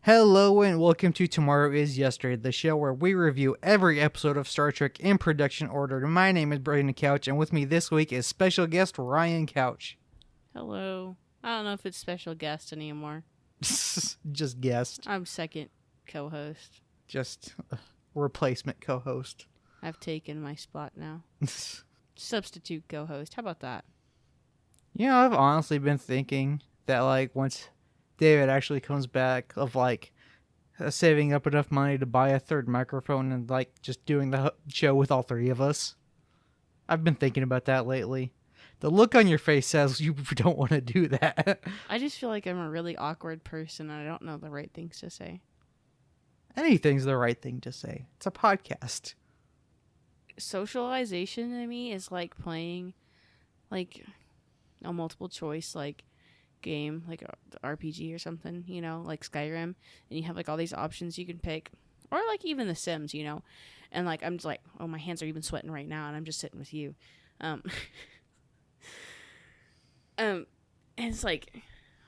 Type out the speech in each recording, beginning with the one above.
Hello and welcome to Tomorrow is Yesterday, the show where we review every episode of Star Trek in production order. My name is Rianne Couch, and with me this week is special guest Rianne Couch. Hello. I don't know if it's special guest anymore. Just guest. I'm second co-host. Just replacement co-host. I've taken my spot now. Substitute co-host. How about that? You know, I've honestly been thinking that, like, once David actually comes back, of, like, saving up enough money to buy a third microphone and, like, just doing the show with all three of us. I've been thinking about that lately. The look on your face says you don't want to do that. I just feel like I'm a really awkward person and I don't know the right things to say. Anything's the right thing to say. It's a podcast. Socialization to me is like playing, like, a multiple choice, like, game, like a RPG or something, you know, like Skyrim, and you have like all these options you can pick, or like even The Sims, you know, and like I'm just like, oh, my hands are even sweating right now, and I'm just sitting with you, and it's like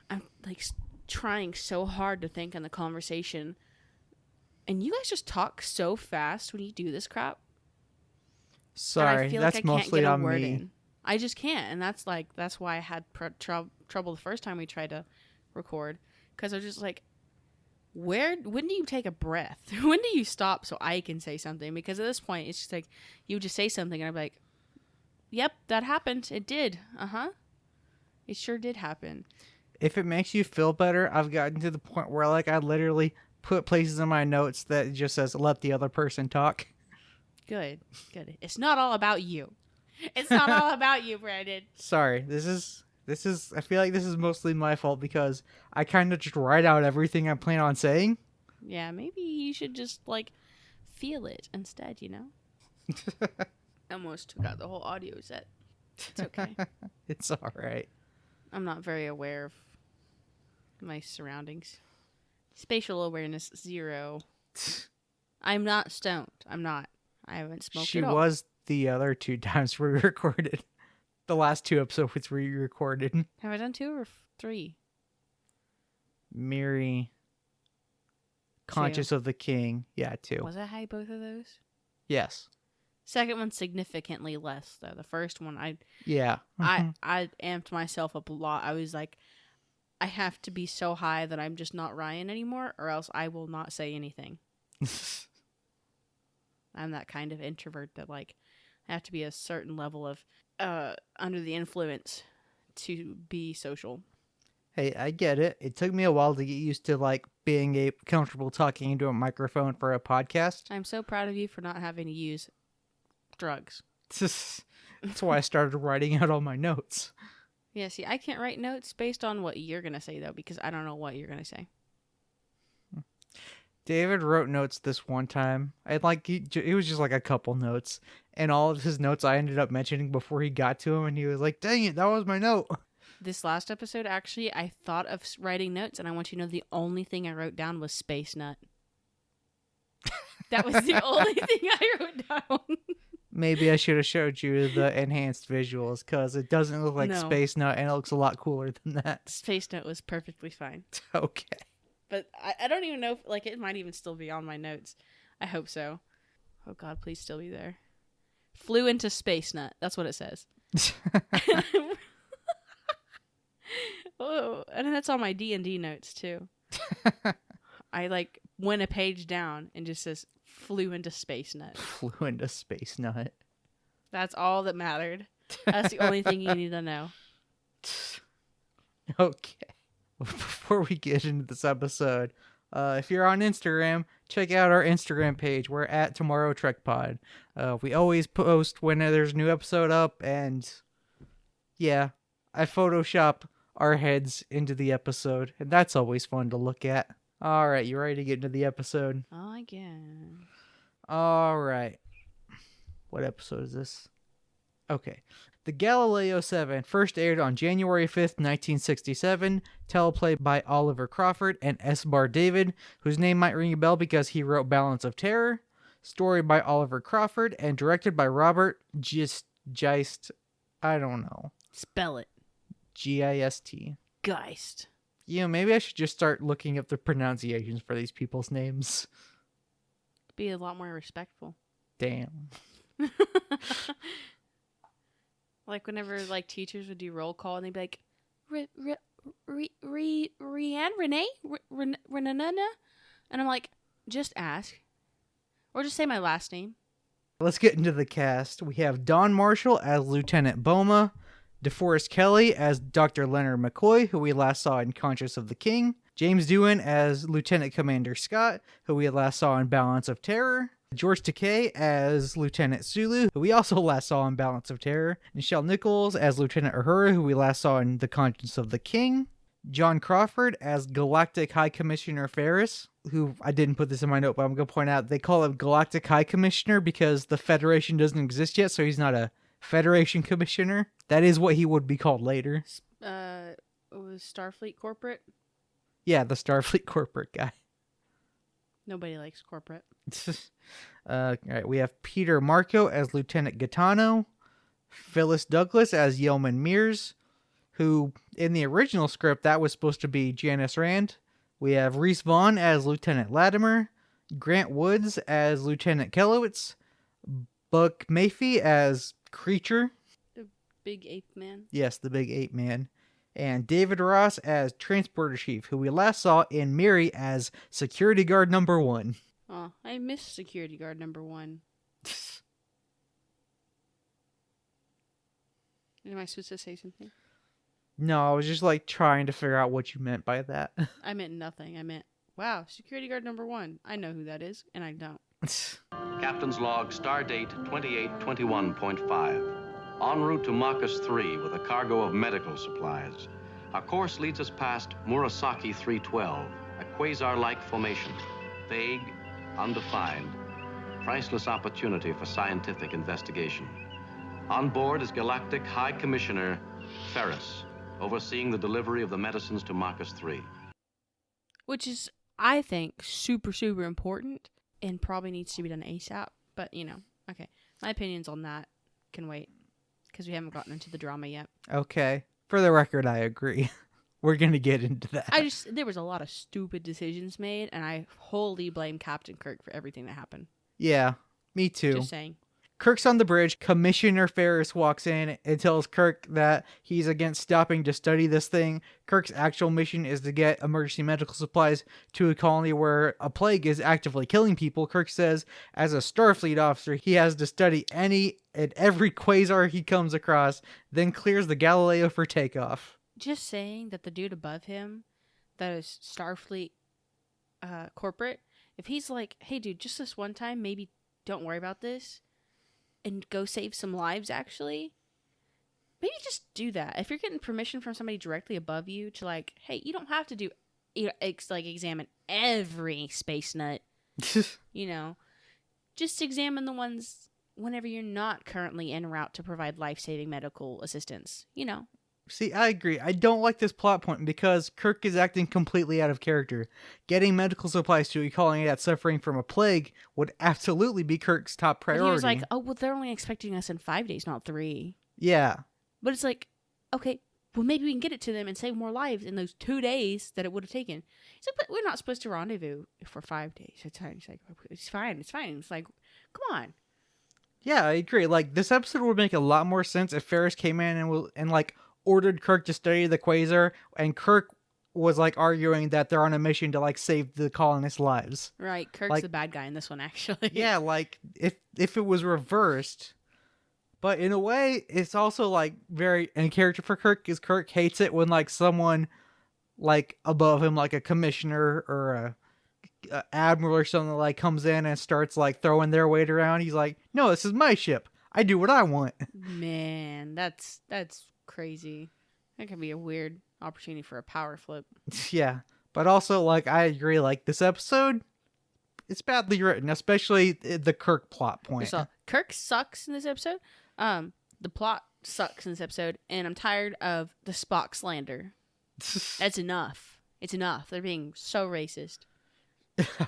I'm like trying so hard to think in the conversation, and you guys just talk so fast when you do this crap. Sorry, that's mostly on me. In. I just can't, and that's why I had trouble the first time we tried to record, because I was just like, when do you take a breath? When do you stop so I can say something? Because at this point, it's just like, you just say something, and I'm like, yep, that happened. It did. It sure did happen. If it makes you feel better, I've gotten to the point where, like, I literally put places in my notes that just says, let the other person talk. Good. It's not all about you. It's not all about you, Brandon. Sorry, this is. I feel like this is mostly my fault because I kind of just write out everything I plan on saying. Yeah, maybe you should just, like, feel it instead, you know? Almost took out the whole audio set. It's okay. It's all right. I'm not very aware of my surroundings. Spatial awareness, 0. I'm not stoned. I'm not. I haven't smoked She at all. was the other 2 times we recorded. The last 2 episodes we recorded. Have I done 2 or 3? Miri, Conscious 2. of the King. Yeah, 2. Was I high both of those? Yes. Second one significantly less, though. The first one, I amped myself up a lot. I was like, I have to be so high that I'm just not Ryan anymore, or else I will not say anything. I'm that kind of introvert that, like, I have to be a certain level of under the influence to be social. Hey, I get it. It took me a while to get used to, like, being comfortable talking into a microphone for a podcast. I'm so proud of you for not having to use drugs. That's why I started writing out all my notes. Yeah, see, I can't write notes based on what you're going to say, though, because I don't know what you're going to say. David wrote notes this one time. It was just like a couple notes. And all of his notes I ended up mentioning before he got to him. And he was like, dang it, that was my note. This last episode, actually, I thought of writing notes. And I want you to know the only thing I wrote down was Space Nut. That was the only thing I wrote down. Maybe I should have showed you the enhanced visuals. Because it doesn't look like No. Space Nut. And it looks a lot cooler than that. Space Nut was perfectly fine. Okay. But I don't even know if, like, it might even still be on my notes. I hope so. Oh, God, please still be there. Flew into Space Nut. That's what it says. Oh, and that's on my D&D notes, too. I, like, went a page down and just says, flew into Space Nut. Flew into Space Nut. That's all that mattered. That's the only thing you need to know. Okay. Before we get into this episode, if you're on Instagram, check out our Instagram page. We're at Tomorrow Trek Pod. We always post when there's a new episode up, and yeah, I Photoshop our heads into the episode, and that's always fun to look at. All right, you ready to get into the episode? Oh, I guess. All right. What episode is this? Okay. The Galileo 7 first aired on January 5th, 1967, teleplay by Oliver Crawford and S. Bar David, whose name might ring a bell because he wrote Balance of Terror, story by Oliver Crawford, and directed by Robert Geist. I don't know. Spell it. Gist. Geist. maybe I should just start looking up the pronunciations for these people's names. Be a lot more respectful. Damn. Like whenever like teachers would do roll call and they'd be like, Rianne, Renee, Renana, and I'm like, just ask, or just say my last name. Let's get into the cast. We have Don Marshall as Lieutenant Boma, DeForest Kelly as Dr. Leonard McCoy, who we last saw in Conscious of the King, James Doohan as Lieutenant Commander Scott, who we last saw in Balance of Terror, George Takei as Lieutenant Sulu, who we also last saw in Balance of Terror, Nichelle Nichols as Lieutenant Uhura, who we last saw in The Conscience of the King, John Crawford as Galactic High Commissioner Ferris, who I didn't put this in my note, but I'm going to point out they call him Galactic High Commissioner because the Federation doesn't exist yet, so he's not a Federation Commissioner. That is what he would be called later. It was Starfleet corporate. Yeah, the Starfleet corporate guy. Nobody likes corporate. All right, we have Peter Marco as Lieutenant Gaetano, Phyllis Douglas as Yeoman Mears, who in the original script that was supposed to be Janice Rand. We have Reese Vaughn as Lieutenant Latimer, Grant Woods as Lieutenant Kelowitz, Buck Maffey as Creature. The big ape man. Yes, the big ape man. And David Ross as Transporter Chief, who we last saw in Miri as Security Guard Number 1. Oh, I missed Security Guard Number 1. Am I supposed to say something? No, I was just like trying to figure out what you meant by that. I meant nothing. I meant, wow, Security Guard Number 1. I know who that is, and I don't. Captain's log, stardate 2821.5. En route to Marcus 3 with a cargo of medical supplies. Our course leads us past Murasaki 312, a quasar-like formation. Vague, undefined, priceless opportunity for scientific investigation. On board is Galactic High Commissioner Ferris, overseeing the delivery of the medicines to Marcus 3. Which is, I think, super, super important and probably needs to be done ASAP. But, okay. My opinions on that can wait because we haven't gotten into the drama yet. Okay. For the record, I agree. We're going to get into that. There was a lot of stupid decisions made, and I wholly blame Captain Kirk for everything that happened. Yeah, me too. Just saying. Kirk's on the bridge. Commissioner Ferris walks in and tells Kirk that he's against stopping to study this thing. Kirk's actual mission is to get emergency medical supplies to a colony where a plague is actively killing people. Kirk says, as a Starfleet officer, he has to study any and every quasar he comes across, then clears the Galileo for takeoff. Just saying that the dude above him, that is Starfleet corporate, if he's like, hey dude, just this one time, maybe don't worry about this, and go save some lives, actually, maybe just do that. If you're getting permission from somebody directly above you to like, hey, you don't have to do, examine every space nut, just examine the ones whenever you're not currently en route to provide life-saving medical assistance, See, I agree. I don't like this plot point because Kirk is acting completely out of character. Getting medical supplies to a colony that's suffering from a plague would absolutely be Kirk's top priority. But he was like, oh, well, they're only expecting us in 5 days, not 3. Yeah. But it's like, okay, well, maybe we can get it to them and save more lives in those 2 days that it would have taken. He's like, but we're not supposed to rendezvous for 5 days. It's like, it's fine. It's like, come on. Yeah, I agree. Like, this episode would make a lot more sense if Ferris came in and ordered Kirk to study the quasar, and Kirk was like arguing that they're on a mission to like save the colonists' lives. Right, Kirk's the bad guy in this one, actually. Yeah, like if it was reversed, but in a way, it's also like very in character for Kirk, because Kirk hates it when like someone like above him, like a commissioner or a admiral or something, like comes in and starts like throwing their weight around. He's like, no, this is my ship. I do what I want. Man, that's crazy. That could be a weird opportunity for a power flip. Yeah, but also like I agree, like this episode, it's badly written, especially the Kirk plot point. So Kirk sucks in this episode. The plot sucks in this episode, and I'm tired of the Spock slander. That's enough. It's enough. They're being so racist.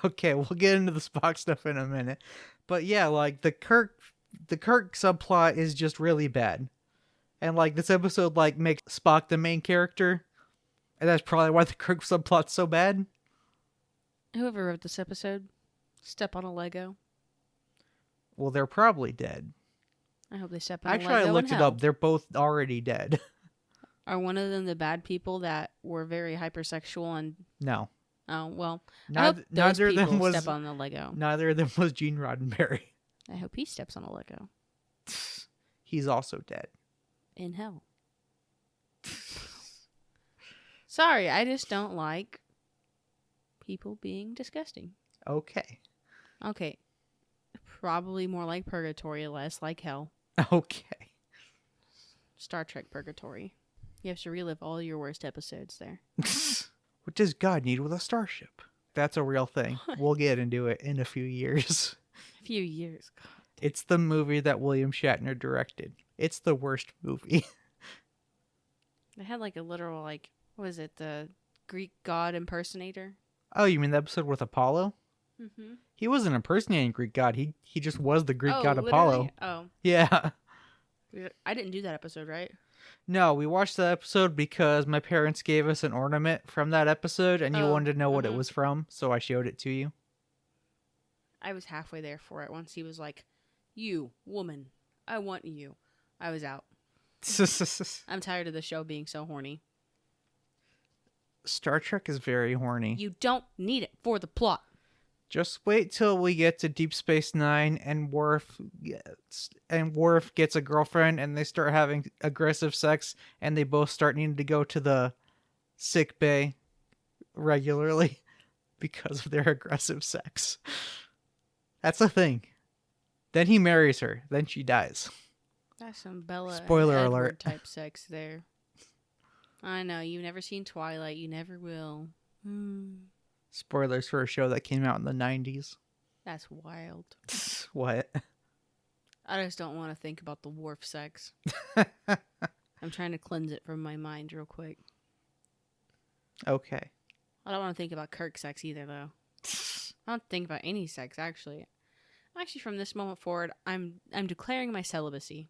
Okay, we'll get into the Spock stuff in a minute, but yeah, like the Kirk subplot is just really bad. And, like, this episode, like, makes Spock the main character. And that's probably why the Kirk subplot's so bad. Whoever wrote this episode, step on a Lego. Well, they're probably dead. I hope they step on Actually, a Lego I looked in it hell. up. They're both already dead. Are one of them the bad people that were very hypersexual and... No. Oh, well, I hope those Neither of them people was. step on the Lego. Neither of them was Gene Roddenberry. I hope he steps on a Lego. He's also dead. In hell. Sorry, I just don't like people being disgusting. Okay. Okay. Probably more like purgatory, less like hell. Okay. Star Trek purgatory. You have to relive all your worst episodes there. What does God need with a starship? That's a real thing. We'll get into it in a few years. A few years. God. It's the movie that William Shatner directed. It's the worst movie. They had like a literal, like, what is it, the Greek god impersonator? Oh, you mean the episode with Apollo? Mm-hmm. He wasn't impersonating Greek god. He just was the Greek god literally? Apollo. Oh. Yeah. I didn't do that episode, right? No, we watched the episode because my parents gave us an ornament from that episode, and you wanted to know what it was from, so I showed it to you. I was halfway there for it once he was like, "You, woman, I want you." I was out. I'm tired of the show being so horny. Star Trek is very horny. You don't need it for the plot. Just wait till we get to Deep Space Nine and Worf gets a girlfriend and they start having aggressive sex and they both start needing to go to the sick bay regularly because of their aggressive sex. That's a thing. Then he marries her. Then she dies. That's some Bella Spoiler and alert. Edward type sex there. I know, you've never seen Twilight. You never will. Spoilers for a show that came out in the 90s. That's wild. What? I just don't want to think about the Worf sex. I'm trying to cleanse it from my mind real quick. Okay. I don't want to think about Kirk sex either, though. I don't think about any sex, actually. Actually, from this moment forward, I'm declaring my celibacy.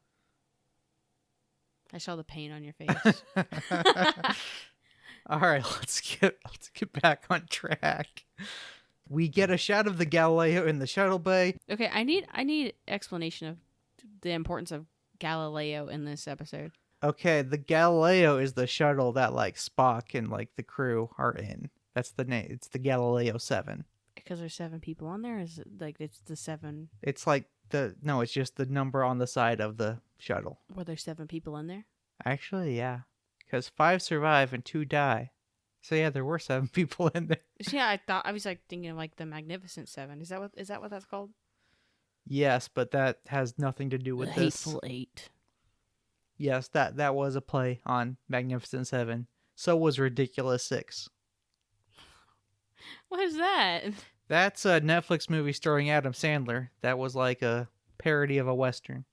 I saw the pain on your face. All right, let's get back on track. We get a shot of the Galileo in the shuttle bay. Okay, I need explanation of the importance of Galileo in this episode. Okay, the Galileo is the shuttle that like Spock and like the crew are in. That's the name. It's the Galileo 7. Because there's 7 people on there. Is it like it's the 7? It's like it's just the number on the side of the shuttle. Were there 7 people in there? Actually, yeah, because 5 survive and 2 die. So yeah, there were 7 people in there. Yeah, I was like thinking of like the Magnificent 7. Is that what that's called? Yes, but that has nothing to do with The this. Hateful Eight. Yes, that was a play on Magnificent 7. So was Ridiculous 6. What is that? That's a Netflix movie starring Adam Sandler. That was like a parody of a Western.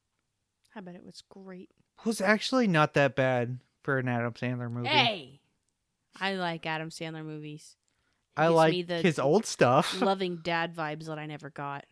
I bet it was great. It was actually not that bad for an Adam Sandler movie. Hey! I like Adam Sandler movies. I Gives like me the his old stuff. loving dad vibes that I never got.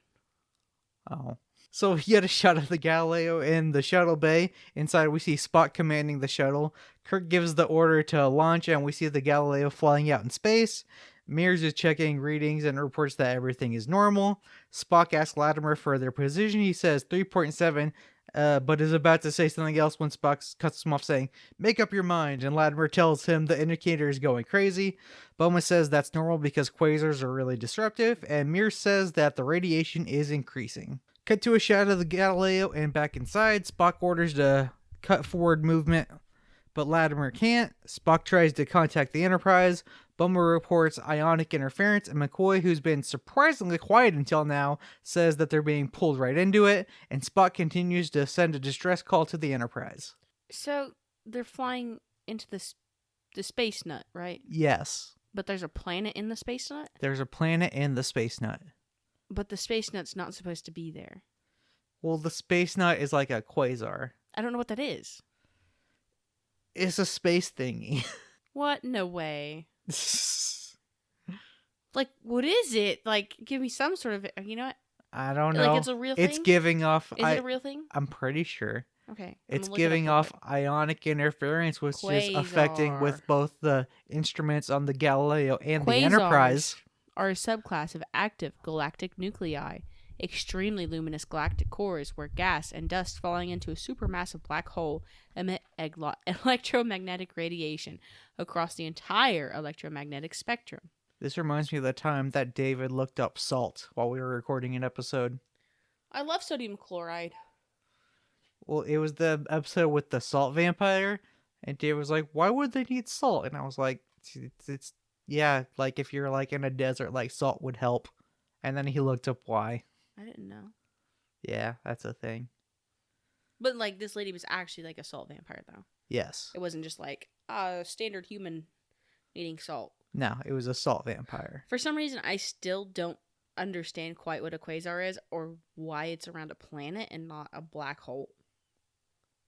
Oh. So we get a shot of the Galileo in the shuttle bay. Inside we see Spock commanding the shuttle. Kirk gives the order to launch and we see the Galileo flying out in space. Mears is checking readings and reports that everything is normal. Spock asks Latimer for their position. He says 3.7, but is about to say something else when Spock cuts him off saying, "Make up your mind," and Latimer tells him the indicator is going crazy. Bowman says that's normal because quasars are really disruptive, and Mears says that the radiation is increasing. Cut to a shot of the Galileo and back inside. Spock orders to cut forward movement, but Latimer can't. Spock tries to contact the Enterprise. Bummer reports ionic interference, and McCoy, who's been surprisingly quiet until now, says that they're being pulled right into it, and Spock continues to send a distress call to the Enterprise. So they're flying into the space nut, right? Yes. But there's a planet in the space nut? There's a planet in the space nut. But the space nut's not supposed to be there. Well, the space nut is like a quasar. I don't know what that is. It's a space thingy. What? No way. Like, what is it? Like, give me some sort of, you know what? I don't know. Like, it's a real thing? It's giving off... Is it a real thing? I'm pretty sure. Okay. It's giving off ionic interference, which is affecting with both the instruments on the Galileo and the Enterprise. Are a subclass of active galactic nuclei, extremely luminous galactic cores where gas and dust falling into a supermassive black hole emit electromagnetic radiation across the entire electromagnetic spectrum. This reminds me of the time that David looked up salt while we were recording an episode. I love sodium chloride. Well, it was the episode with the salt vampire, and David was like, why would they need salt? And I was like, it's yeah, like if you're like in a desert, like salt would help. And then he looked up why. I didn't know. Yeah, that's a thing. But like this lady was actually like a salt vampire though. Yes. It wasn't just like a standard human needing salt. No, it was a salt vampire. For some reason, I still don't understand quite what a quasar is or why it's around a planet and not a black hole.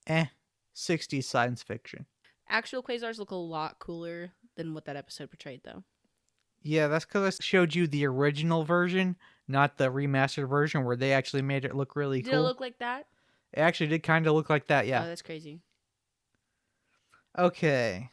60s science fiction. Actual quasars look a lot cooler than what that episode portrayed, though. Yeah, that's because I showed you the original version, not the remastered version where they actually made it look really cool. Did it look like that? It actually did kind of look like that, yeah. Oh, that's crazy. Okay,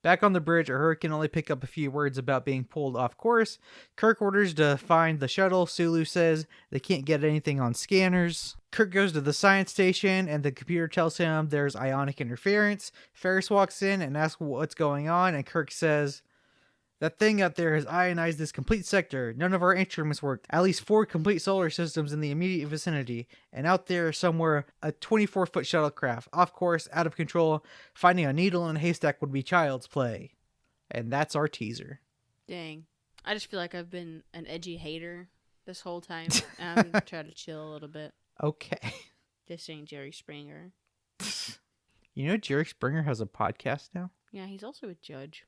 back on the bridge, Uhura can only pick up a few words about being pulled off course. Kirk orders to find the shuttle. Sulu says they can't get anything on scanners. Kirk goes to the science station, and the computer tells him there's ionic interference. Ferris walks in and asks what's going on, and Kirk says, that thing out there has ionized this complete sector. None of our instruments worked. At least 4 complete solar systems in the immediate vicinity. And out there somewhere, a 24-foot shuttlecraft. Off course, out of control. Finding a needle in a haystack would be child's play. And that's our teaser. Dang. I just feel like I've been an edgy hater this whole time. And I'm going to try to chill a little bit. Okay. This ain't Jerry Springer. You know Jerry Springer has a podcast now? Yeah, he's also a judge.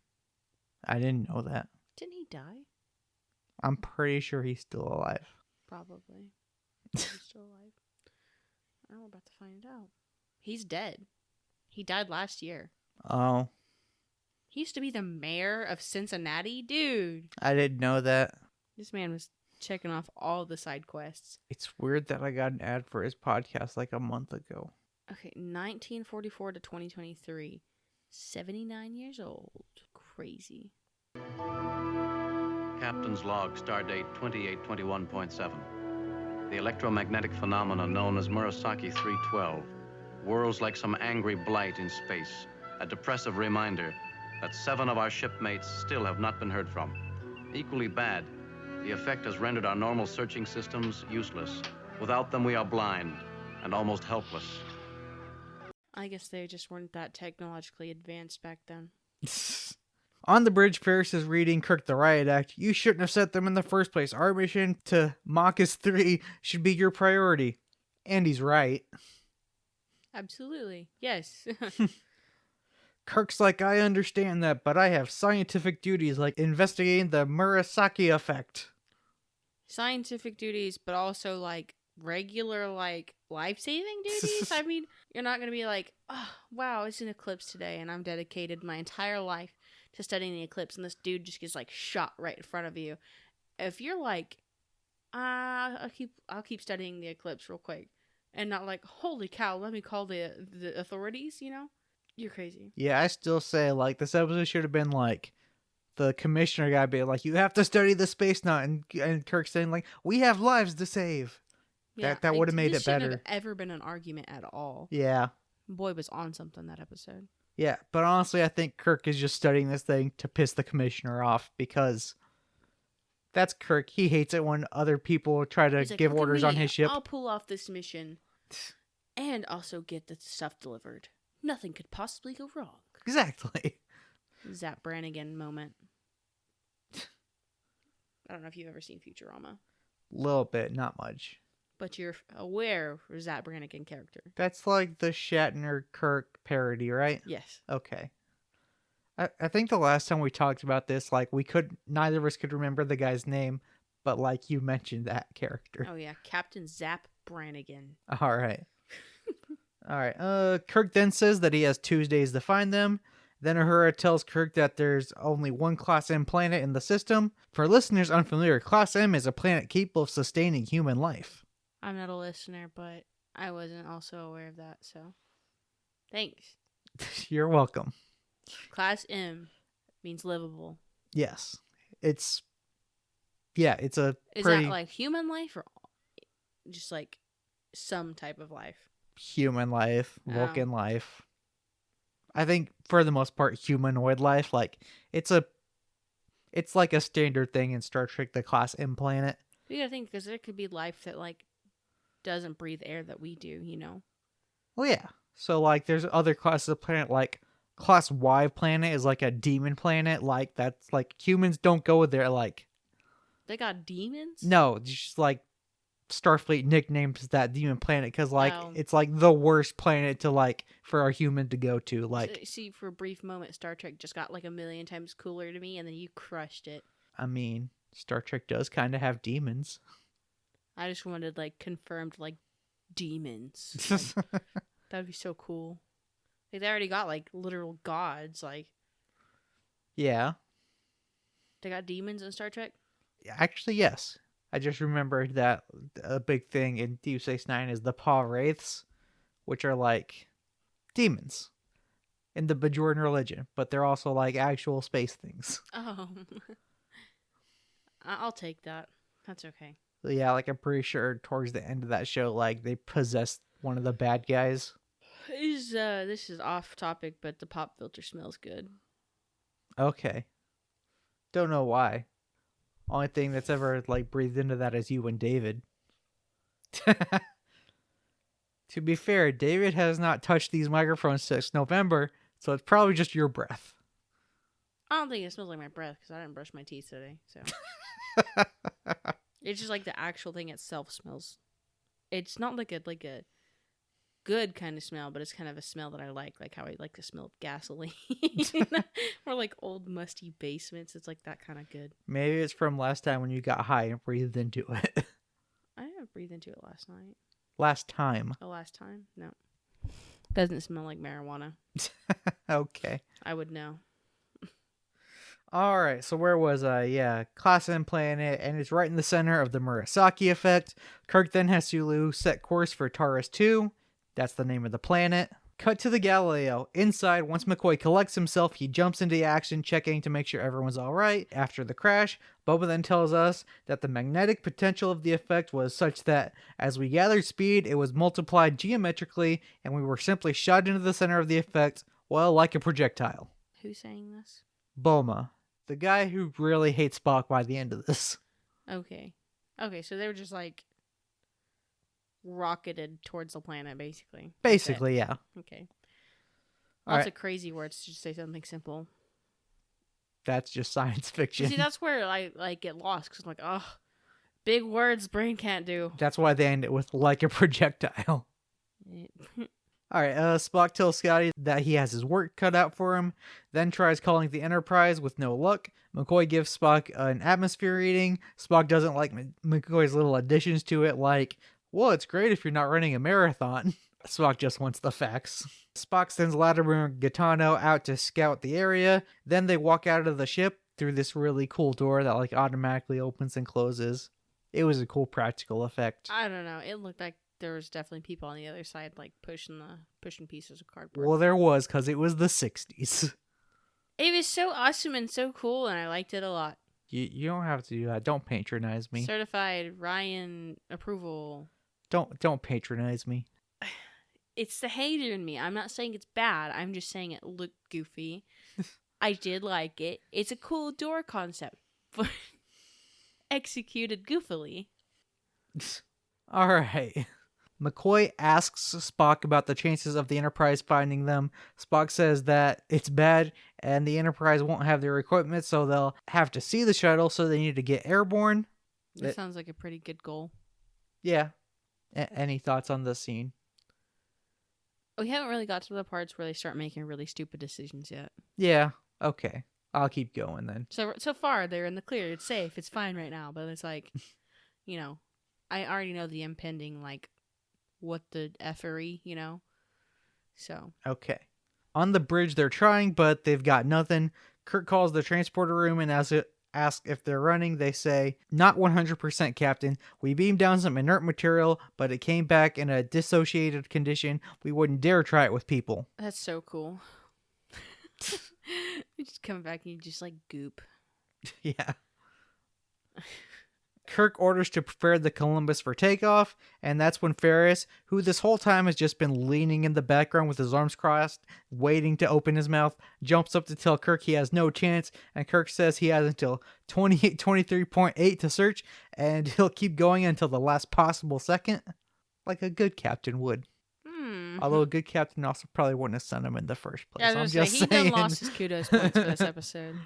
I didn't know that. Didn't he die? I'm pretty sure he's still alive. Probably. He's still alive. Now we're about to find out. He's dead. He died last year. Oh. He used to be the mayor of Cincinnati. Dude. I didn't know that. This man was checking off all the side quests. It's weird that I got an ad for his podcast like a month ago. Okay, 1944 to 2023. 79 years old. Crazy. Captain's log, stardate 2821.7. The electromagnetic phenomena known as Murasaki 312 whirls like some angry blight in space, a depressive reminder that 7 of our shipmates still have not been heard from. Equally bad, the effect has rendered our normal searching systems useless. Without them, we are blind and almost helpless. I guess they just weren't that technologically advanced back then. On the bridge, Ferris is reading Kirk the Riot Act. You shouldn't have sent them in the first place. Our mission to Marcus 3 should be your priority. And he's right. Absolutely. Yes. Kirk's like, I understand that, but I have scientific duties like investigating the Murasaki effect. Scientific duties, but also like regular like life-saving duties. I mean, you're not going to be like, oh, wow, it's an eclipse today and I'm dedicated my entire life to studying the eclipse and this dude just gets like shot right in front of you. If you're like, I'll keep studying the eclipse real quick and not like, holy cow, let me call the authorities, you know? You're crazy. Yeah, I still say like this episode should have been like the commissioner guy being like, you have to study the space nut, and Kirk saying like, we have lives to save. Yeah, that would have made it better. This shouldn't have ever been an argument at all. Yeah. Boy was on something that episode. Yeah, but honestly, I think Kirk is just studying this thing to piss the commissioner off because that's Kirk. He hates it when other people try to give orders on his ship. I'll pull off this mission and also get the stuff delivered. Nothing could possibly go wrong. Exactly. Zap Brannigan moment. I don't know if you've ever seen Futurama. Little bit, not much. But you're aware of Zap Brannigan character. That's like the Shatner Kirk parody, right? Yes. Okay. I think the last time we talked about this, like neither of us could remember the guy's name, but like you mentioned that character. Oh yeah, Captain Zap Brannigan. All right. All right. Kirk then says that he has Tuesdays to find them. Then Uhura tells Kirk that there's only one Class M planet in the system. For listeners unfamiliar, Class M is a planet capable of sustaining human life. I'm not a listener, but I wasn't also aware of that, so thanks. You're welcome. Class M means livable. Yes. It's a Is pretty that like human life or just like some type of life? human life, Oh. Vulcan life. I think for the most part humanoid life. Like it's like a standard thing in Star Trek, the Class M planet. You gotta think, because there could be life that like doesn't breathe air that we do, you know? Well, yeah. So like there's other classes of planet, like Class Y planet is like a demon planet. Like that's like humans don't go there. Like They got demons? no, it's just like Starfleet nicknames that demon planet because like Oh. it's like the worst planet to like for a human to go to. Like See, for a brief moment, Star Trek just got like a million times cooler to me, and then you crushed it. I mean, Star Trek does kind of have demons. I just wanted like confirmed like demons. Like, that'd be so cool. Like they already got like literal gods. Like Yeah, they got demons in Star Trek. actually, yes. I just remembered that a big thing in Deep Space Nine is the Paw Wraiths, which are like demons in the Bajoran religion, but they're also like actual space things. Oh, I'll take that. That's okay. So yeah, like I'm pretty sure towards the end of that show, like they possessed one of the bad guys. This is off topic, but the pop filter smells good. Okay. Don't know why. Only thing that's ever like breathed into that is you and David. To be fair, David has not touched these microphones since November, so it's probably just your breath. I don't think it smells like my breath because I didn't brush my teeth today. So it's just like the actual thing itself smells. It's not like a good kind of smell, but it's kind of a smell that I like how I like the smell of gasoline or like old musty basements. It's like that kind of good. Maybe it's from last time when you got high and breathed into it. I didn't breathe into it last night. Last time. Oh, last time? No. Doesn't smell like marijuana. Okay. I would know. All right, so where was I? Yeah, Class M planet, and it's right in the center of the Murasaki effect. Kirk then has Sulu set course for Taurus 2. That's the name of the planet. Cut to the Galileo. Inside, once McCoy collects himself, he jumps into action, checking to make sure everyone's alright. After the crash, Boba then tells us that the magnetic potential of the effect was such that, as we gathered speed, it was multiplied geometrically, and we were simply shot into the center of the effect, well, like a projectile. Who's saying this? Bulma. The guy who really hates Spock by the end of this. Okay. Okay, so they were just like rocketed towards the planet, basically. That's it. Basically, yeah. Okay. All Lots right. of crazy words to just say something simple. That's just science fiction. See, that's where I like get lost because I'm like, oh, big words brain can't do. That's why they end it with like a projectile. Alright, Spock tells Scotty that he has his work cut out for him, then tries calling the Enterprise with no luck. McCoy gives Spock an atmosphere reading. Spock doesn't like McCoy's little additions to it, like, well, it's great if you're not running a marathon. Spock just wants the facts. Spock sends Latimer and Gaetano out to scout the area, then they walk out of the ship through this really cool door that like automatically opens and closes. It was a cool practical effect. I don't know. It looked like there was definitely people on the other side, like pushing pieces of cardboard. Well, there was, because it was the 60s. It was so awesome and so cool, and I liked it a lot. You don't have to do that. Don't patronize me. Certified Rianne approval. Don't patronize me. It's the hater in me. I'm not saying it's bad. I'm just saying it looked goofy. I did like it. It's a cool door concept, but executed goofily. All right. McCoy asks Spock about the chances of the Enterprise finding them. Spock says that it's bad and the Enterprise won't have their equipment, so they'll have to see the shuttle, so they need to get airborne. That sounds like a pretty good goal. Yeah. Any thoughts on this scene? We haven't really got to the parts where they start making really stupid decisions yet. Yeah. Okay. I'll keep going then. So far, they're in the clear. It's safe. It's fine right now. But it's like, you know, I already know the impending, like, what the effery, you know? So. Okay. On the bridge, they're trying, but they've got nothing. Kirk calls the transporter room and ask if they're running, they say, "Not 100%, Captain. We beamed down some inert material, but it came back in a dissociated condition. We wouldn't dare try it with people." That's so cool. You just come back and you just like goop. Yeah. Kirk orders to prepare the Columbus for takeoff, and that's when Ferris, who this whole time has just been leaning in the background with his arms crossed, waiting to open his mouth, jumps up to tell Kirk he has no chance, and Kirk says he has until 28:23.8 to search, and he'll keep going until the last possible second, like a good captain would. Although a good captain also probably wouldn't have sent him in the first place. Yeah, I I'm was gonna just say, he saying. done lost his kudos points for this episode.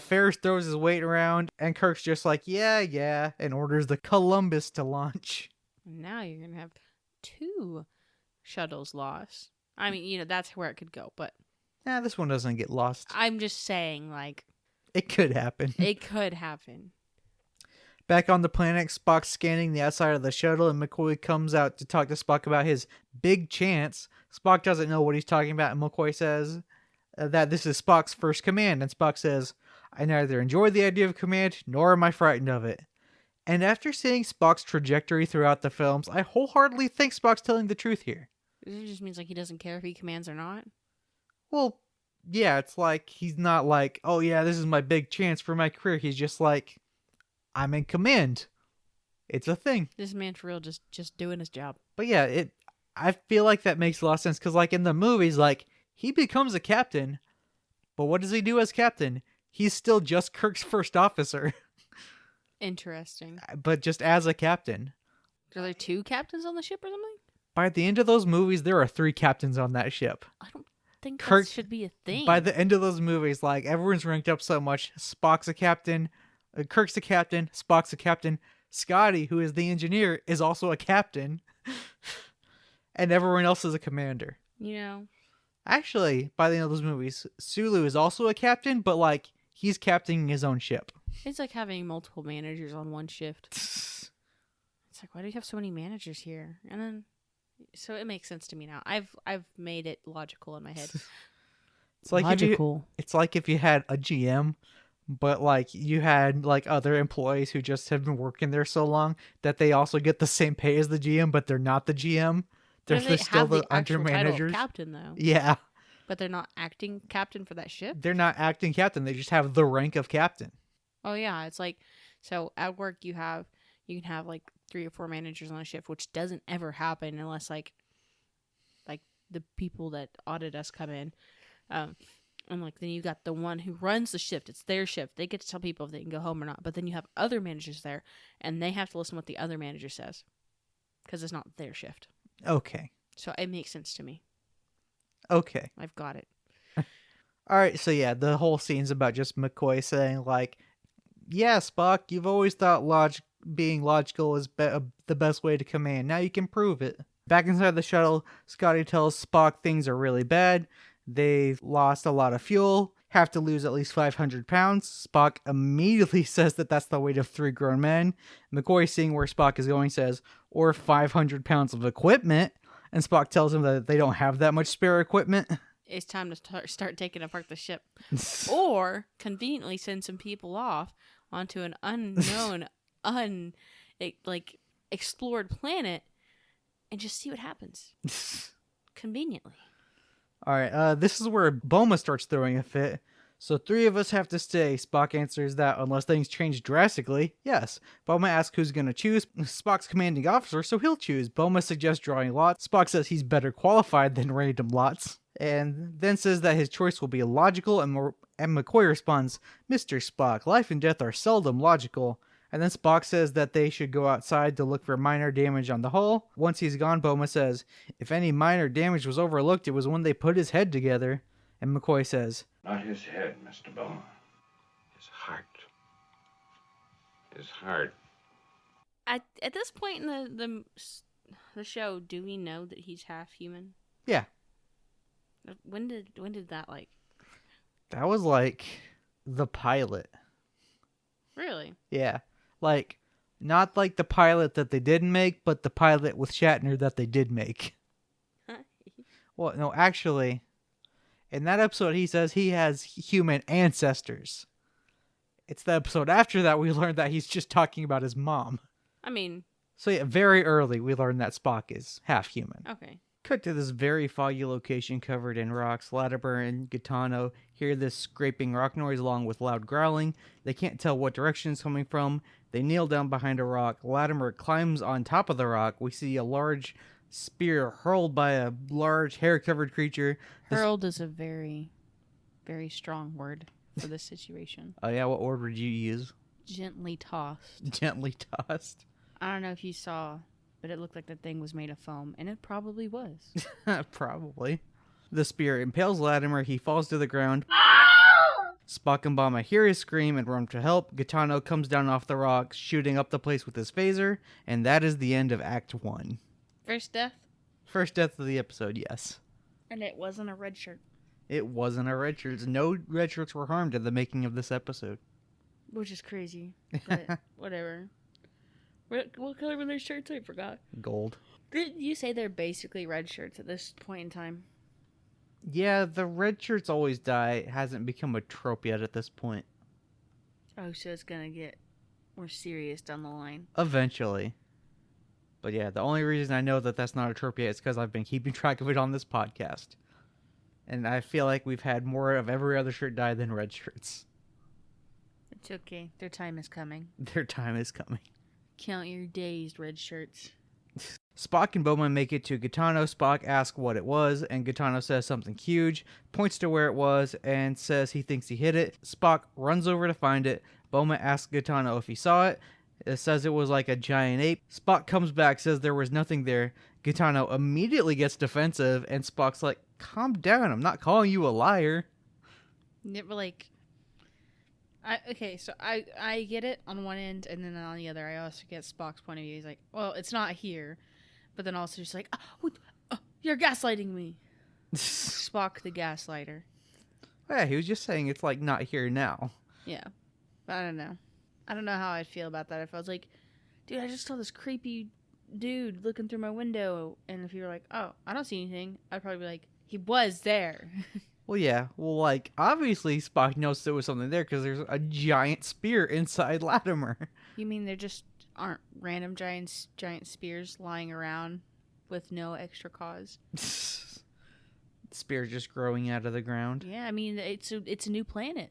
Ferris throws his weight around, and Kirk's just like, yeah, and orders the Columbus to launch. Now you're going to have 2 shuttles lost. I mean, that's where it could go, but... Nah, this one doesn't get lost. I'm just saying, like... It could happen. It could happen. Back on the planet, Spock's scanning the outside of the shuttle, and McCoy comes out to talk to Spock about his big chance. Spock doesn't know what he's talking about, and McCoy says that this is Spock's first command, and Spock says, "I neither enjoy the idea of command, nor am I frightened of it." And after seeing Spock's trajectory throughout the films, I wholeheartedly think Spock's telling the truth here. It just means like he doesn't care if he commands or not. Well, yeah, it's like he's not like, "Oh yeah, this is my big chance for my career." He's just like, "I'm in command. It's a thing." This man for real just doing his job. But yeah, I feel like that makes a lot of sense because like in the movies, like he becomes a captain, but what does he do as captain? He's still just Kirk's first officer. Interesting. But just as a captain. Are there 2 captains on the ship or something? By the end of those movies, there are 3 captains on that ship. I don't think Kirk that should be a thing. By the end of those movies, like everyone's ranked up so much. Spock's a captain, Kirk's a captain, Spock's a captain. Scotty, who is the engineer, is also a captain. And everyone else is a commander. Actually, by the end of those movies, Sulu is also a captain, but like he's captaining his own ship. It's like having multiple managers on one shift. It's like, why do you have so many managers here? And then, so it makes sense to me now. I've made it logical in my head. It's like logical. It's like if you had a GM, but like you had like other employees who just have been working there so long that they also get the same pay as the GM, but they're not the GM. They're still the under managers. Captain though. Yeah. But they're not acting captain for that ship? They're not acting captain. They just have the rank of captain. Oh yeah, it's like, so at work you can have like 3 or 4 managers on a shift, which doesn't ever happen unless like the people that audit us come in. And like then you got the one who runs the shift. It's their shift. They get to tell people if they can go home or not. But then you have other managers there, and they have to listen to what the other manager says because it's not their shift. Okay. So it makes sense to me. Okay. I've got it. All right. So yeah, the whole scene's about just McCoy saying like, "Yeah, Spock, you've always thought being logical is the best way to command. Now you can prove it." Back inside the shuttle, Scotty tells Spock things are really bad. They've lost a lot of fuel, have to lose at least 500 pounds. Spock immediately says that that's the weight of 3 grown men. McCoy, seeing where Spock is going, says, "Or 500 pounds of equipment." And Spock tells him that they don't have that much spare equipment. It's time to start taking apart the ship. Or conveniently send some people off onto an unknown, explored planet and just see what happens. Conveniently. All right, this is where Boma starts throwing a fit. "So 3 of us have to stay." Spock answers that unless things change drastically, yes. Boma asks who's going to choose. Spock's commanding officer, so he'll choose. Boma suggests drawing lots. Spock says he's better qualified than random lots, and then says that his choice will be logical, and McCoy responds, "Mr. Spock, life and death are seldom logical." And then Spock says that they should go outside to look for minor damage on the hull. Once he's gone, Boma says, "If any minor damage was overlooked, it was when they put his head together." And McCoy says, "Not his head, Mr. Boma. His heart. His heart." At this point in the show, do we know that he's half human? Yeah. When did that like? That was like the pilot. Really? Yeah. Like, not like the pilot that they didn't make, but the pilot with Shatner that they did make. Well, no, actually, in that episode, he says he has human ancestors. It's the episode after that we learned that he's just talking about his mom. I mean, So yeah, very early we learned that Spock is half human. okay. Cut to this very foggy location covered in rocks. Latimer and Gaetano hear this scraping rock noise along with loud growling. They can't tell what direction it's coming from. They kneel down behind a rock. Latimer climbs on top of the rock. We see a large spear hurled by a large hair-covered creature. Hurled is a very, very strong word for this situation. Oh yeah, what word would you use? Gently tossed. Gently tossed. I don't know if you saw, but it looked like the thing was made of foam, and it probably was. Probably. The spear impales Latimer. He falls to the ground. Spock and Bama hear his scream and run to help. Gaetano comes down off the rock, shooting up the place with his phaser, and that is the end of Act 1. First death? First death of the episode, yes. And it wasn't a red shirt. It wasn't a red shirt. No red shirts were harmed in the making of this episode. Which is crazy, but whatever. What color were their shirts? I forgot. Gold. Did you say they're basically red shirts at this point in time? Yeah, the red shirts always die. It hasn't become a trope yet at this point. Oh, so it's gonna get more serious down the line. Eventually. But yeah, the only reason I know that that's not a trope yet is because I've been keeping track of it on this podcast. And I feel like we've had more of every other shirt die than red shirts. It's okay. Their time is coming. Their time is coming. Count your days, red shirts. Spock and Bowman make it to Gaetano. Spock asks what it was, and Gaetano says something huge, points to where it was, and says he thinks he hit it. Spock runs over to find it. Bowman asks Gaetano if he saw it. It says it was like a giant ape. Spock comes back, says there was nothing there. Gaetano immediately gets defensive, and Spock's like, calm down, I'm not calling you a liar. Never like... so I get it on one end, and then on the other, I also get Spock's point of view. He's like, well, it's not here. But then also just like, you're gaslighting me. Spock the gaslighter. Yeah, he was just saying it's like not here now. Yeah. But I don't know. I don't know how I'd feel about that if I was like, dude, I just saw this creepy dude looking through my window. And if you were like, oh, I don't see anything, I'd probably be like, he was there. Well, yeah. Well, like, obviously Spock knows there was something there because there's a giant spear inside Latimer. You mean there just aren't random giant spears lying around with no extra cause? Spear just growing out of the ground. Yeah, I mean, it's a new planet.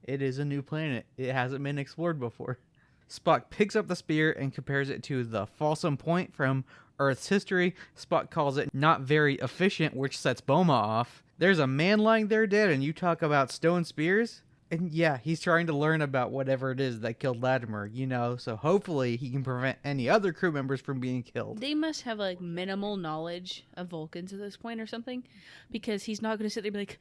It is a new planet. It hasn't been explored before. Spock picks up the spear and compares it to the Folsom Point from Earth's history. Spock calls it not very efficient, which sets Boma off. There's a man lying there dead, and you talk about stone spears? And yeah, he's trying to learn about whatever it is that killed Latimer, so hopefully he can prevent any other crew members from being killed. They must have, like, minimal knowledge of Vulcans at this point or something, because he's not going to sit there and be like,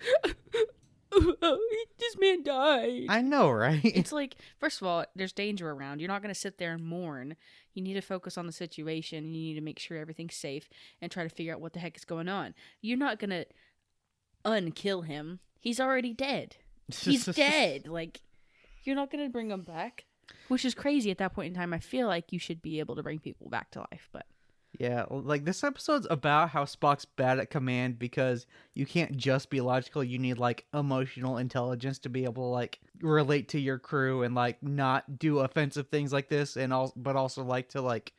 this man died. I know, right? It's like, first of all, there's danger around. You're not going to sit there and mourn. You need to focus on the situation. You need to make sure everything's safe and try to figure out what the heck is going on. You're not going to unkill him. He's already dead. He's dead. Like, you're not going to bring him back, which is crazy at that point in time. I feel like you should be able to bring people back to life, but yeah, like this episode's about how Spock's bad at command because you can't just be logical. You need like emotional intelligence to be able to like relate to your crew and like not do offensive things like this, and but also like to like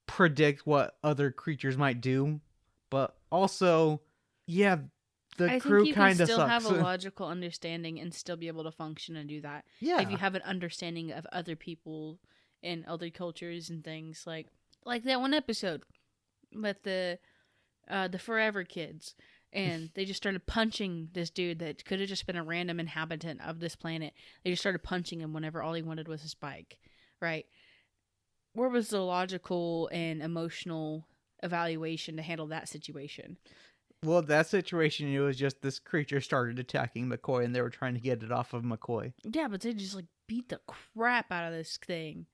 predict what other creatures might do. But also, yeah, the crew kind of sucks. I think you can still have a logical understanding and still be able to function and do that. Yeah, if you have an understanding of other people and other cultures and things like that one episode with the Forever Kids, and they just started punching this dude that could have just been a random inhabitant of this planet. They just started punching him whenever all he wanted was his bike, right? Where was the logical and emotional evaluation to handle that situation? Well, that situation, it was just this creature started attacking McCoy, and they were trying to get it off of McCoy. Yeah, but they just like beat the crap out of this thing.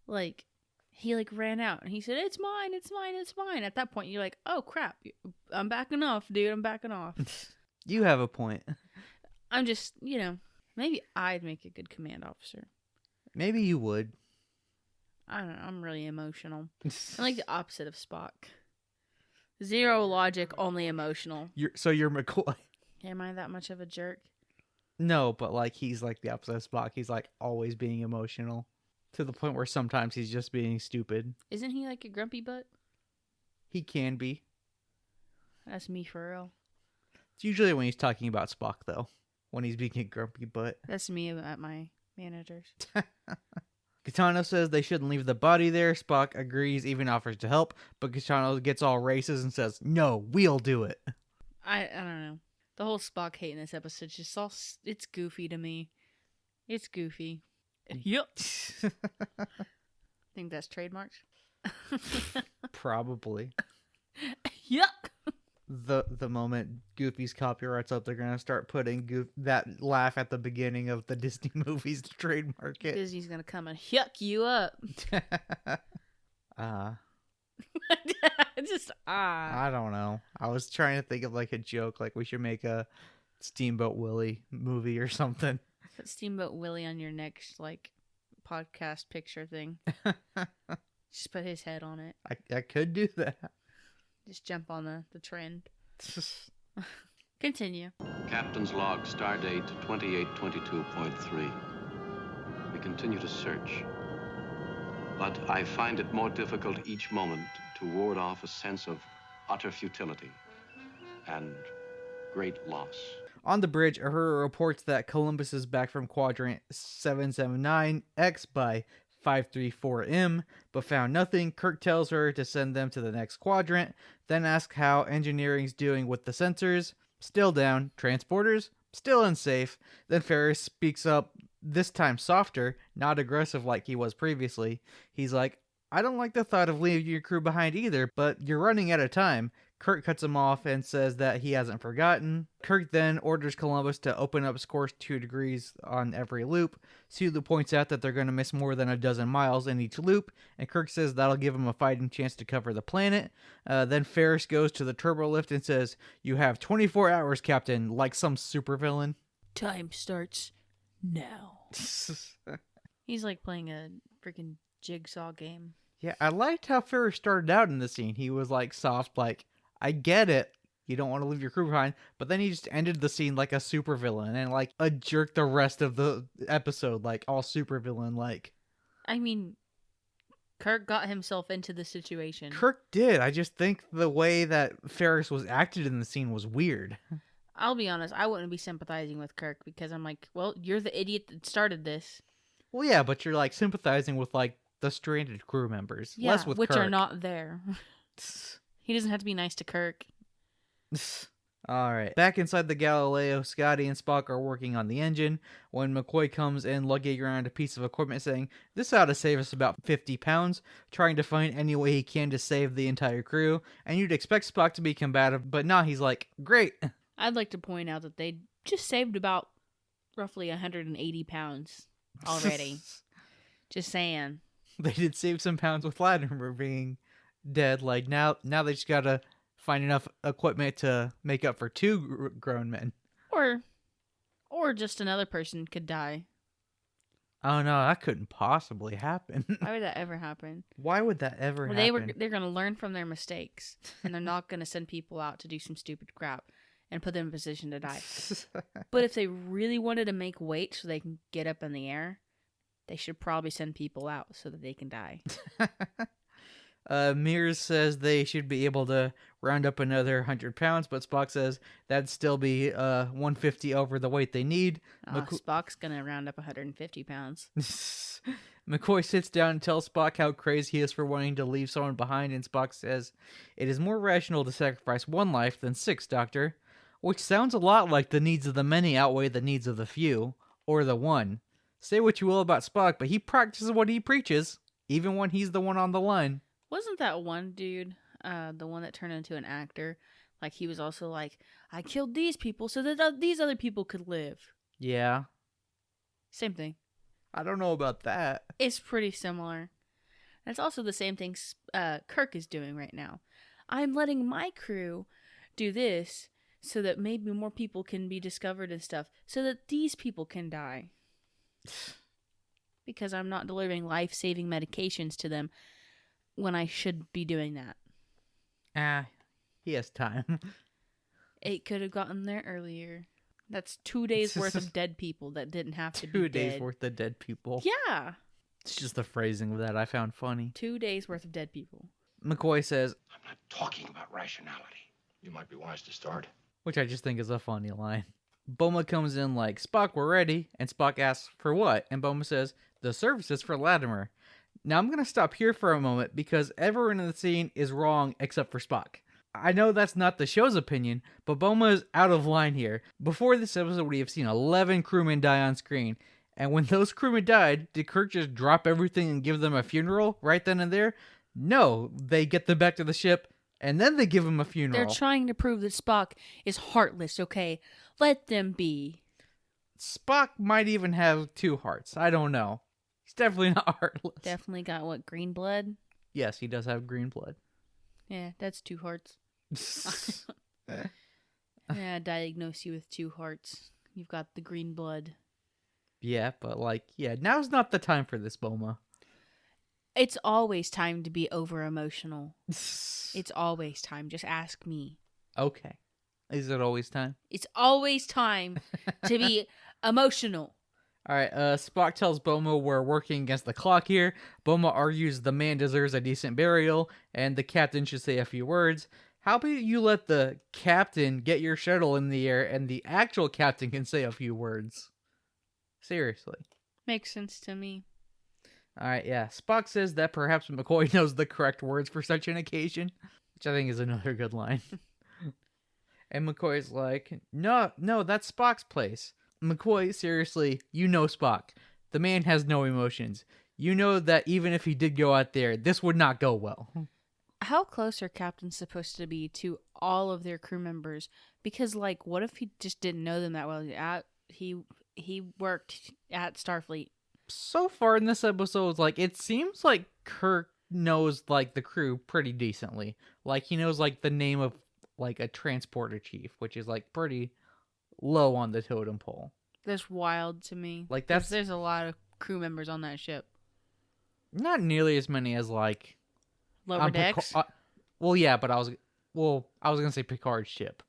Like, he like ran out and he said, "It's mine, it's mine, it's mine." At that point, you're like, "Oh crap, I'm backing off, dude. I'm backing off." You have a point. I'm just, maybe I'd make a good command officer. Maybe you would. I don't know. I'm really emotional. I'm like the opposite of Spock. Zero logic, only emotional. You're McCoy. Am I that much of a jerk? No, but like he's like the opposite of Spock. He's like always being emotional to the point where sometimes he's just being stupid. Isn't he like a grumpy butt? He can be. That's me for real. It's usually when he's talking about Spock, though. When he's being a grumpy butt. That's me at my managers. Kitano says they shouldn't leave the body there. Spock agrees, even offers to help, but Kitano gets all racist and says, "No, we'll do it." I don't know. The whole Spock hate in this episode just all it's goofy to me. It's goofy. Yup. Think that's trademarked. Probably. Yuck. The moment Goofy's copyright's up, they're gonna start putting that laugh at the beginning of the Disney movies to trademark it. Disney's gonna come and yuck you up. Just I don't know. I was trying to think of like a joke, like we should make a Steamboat Willie movie or something. Put Steamboat Willie on your next like podcast picture thing. Just put his head on it. I could do that. Just jump on the trend. Continue. Captain's log, stardate 2822.3. We continue to search. But I find it more difficult each moment to ward off a sense of utter futility and great loss. On the bridge, Uhura reports that Columbus is back from quadrant 779X by 534M, but found nothing. Kirk tells her to send them to the next quadrant, then asks how engineering's doing with the sensors. Still down. Transporters? Still unsafe. Then Ferris speaks up, this time softer, not aggressive like he was previously. He's like, I don't like the thought of leaving your crew behind either, but you're running out of time. Kirk cuts him off and says that he hasn't forgotten. Kirk then orders Columbus to open up his course 2 degrees on every loop. Sulu points out that they're going to miss more than a dozen miles in each loop, and Kirk says that'll give him a fighting chance to cover the planet. Then Ferris goes to the turbo lift and says, you have 24 hours, Captain, like some supervillain. Time starts now. He's like playing a freaking jigsaw game. Yeah, I liked how Ferris started out in the scene. He was like soft, like, I get it. You don't want to leave your crew behind. But then he just ended the scene like a supervillain and like a jerk the rest of the episode, like all supervillain like. I mean, Kirk got himself into the situation. Kirk did. I just think the way that Ferris was acted in the scene was weird. I'll be honest, I wouldn't be sympathizing with Kirk because I'm like, well, you're the idiot that started this. Well, yeah, but you're like sympathizing with like the stranded crew members. Yeah, less with which Kirk. are not there. He doesn't have to be nice to Kirk. Alright. Back inside the Galileo, Scotty and Spock are working on the engine when McCoy comes in lugging around a piece of equipment saying, this ought to save us about 50 pounds, trying to find any way he can to save the entire crew, and you'd expect Spock to be combative, but nah, he's like, great. I'd like to point out that they just saved about roughly 180 pounds already. Just saying. They did save some pounds with Latimer being dead. Like now they just gotta find enough equipment to make up for 2 grown men. Or just another person could die. Oh no, that couldn't possibly happen. Why would that ever happen? Why would that ever Well, happen? they're gonna learn from their mistakes, and they're not gonna send people out to do some stupid crap and put them in a position to die. But if they really wanted to make weight so they can get up in the air, they should probably send people out so that they can die. Mears says they should be able to round up another 100 pounds, but Spock says that'd still be 150 over the weight they need. Spock's gonna round up 150 pounds. McCoy sits down and tells Spock how crazy he is for wanting to leave someone behind, and Spock says, it is more rational to sacrifice 1 life than 6, Doctor. Which sounds a lot like the needs of the many outweigh the needs of the few, or the one. Say what you will about Spock, but he practices what he preaches, even when he's the one on the line. Wasn't that one dude, the one that turned into an actor? Like, he was also like, I killed these people so that these other people could live. Yeah. Same thing. I don't know about that. It's pretty similar. And it's also the same thing Kirk is doing right now. I'm letting my crew do this so that maybe more people can be discovered and stuff, so that these people can die. Because I'm not delivering life-saving medications to them when I should be doing that. He has time. It could have gotten there earlier. That's 2 days worth of dead people that didn't have to be 2 days dead. worth of dead people. Yeah. It's just the phrasing of that I found funny. 2 days worth of dead people. McCoy says, I'm not talking about rationality. You might be wise to start. which I just think is a funny line. Bulma comes in like, Spock, we're ready. And Spock asks, for what? And Bulma says, the services for Latimer. Now I'm going to stop here for a moment because everyone in the scene is wrong except for Spock. I know that's not the show's opinion, but Bulma is out of line here. Before this episode, we have seen 11 crewmen die on screen. And when those crewmen died, did Kirk just drop everything and give them a funeral right then and there? No, they get them back to the ship, and then they give them a funeral. They're trying to prove that Spock is heartless, okay? Let them be. Spock might even have 2 hearts. I don't know. He's definitely not heartless. Definitely got, what, green blood? Yes, he does have green blood. Yeah, that's 2 hearts. Yeah, diagnose you with 2 hearts. You've got the green blood. Yeah, but now's not the time for this, Bulma. It's always time to be over-emotional. It's always time. Just ask me. Okay. Is it always time? It's always time to be emotional. Alright, Spock tells Bulma we're working against the clock here. Bulma argues the man deserves a decent burial, and the captain should say a few words. How about you let the captain get your shuttle in the air, and the actual captain can say a few words? Seriously. Makes sense to me. Alright, yeah. Spock says that perhaps McCoy knows the correct words for such an occasion, which I think is another good line. And McCoy's like, no, that's Spock's place. McCoy, seriously, you know Spock. The man has no emotions. You know that even if he did go out there, this would not go well. How close are captains supposed to be to all of their crew members? Because, like, what if he just didn't know them that well? He worked at Starfleet. So far in this episode, like, it seems like Kirk knows, like, the crew pretty decently. Like, he knows, like, the name of, like, a transporter chief, which is, like, pretty low on the totem pole. That's wild to me. Like, 'Cause there's a lot of crew members on that ship. Not nearly as many as, like... Lower decks? Well, yeah, but I was gonna say Picard's ship.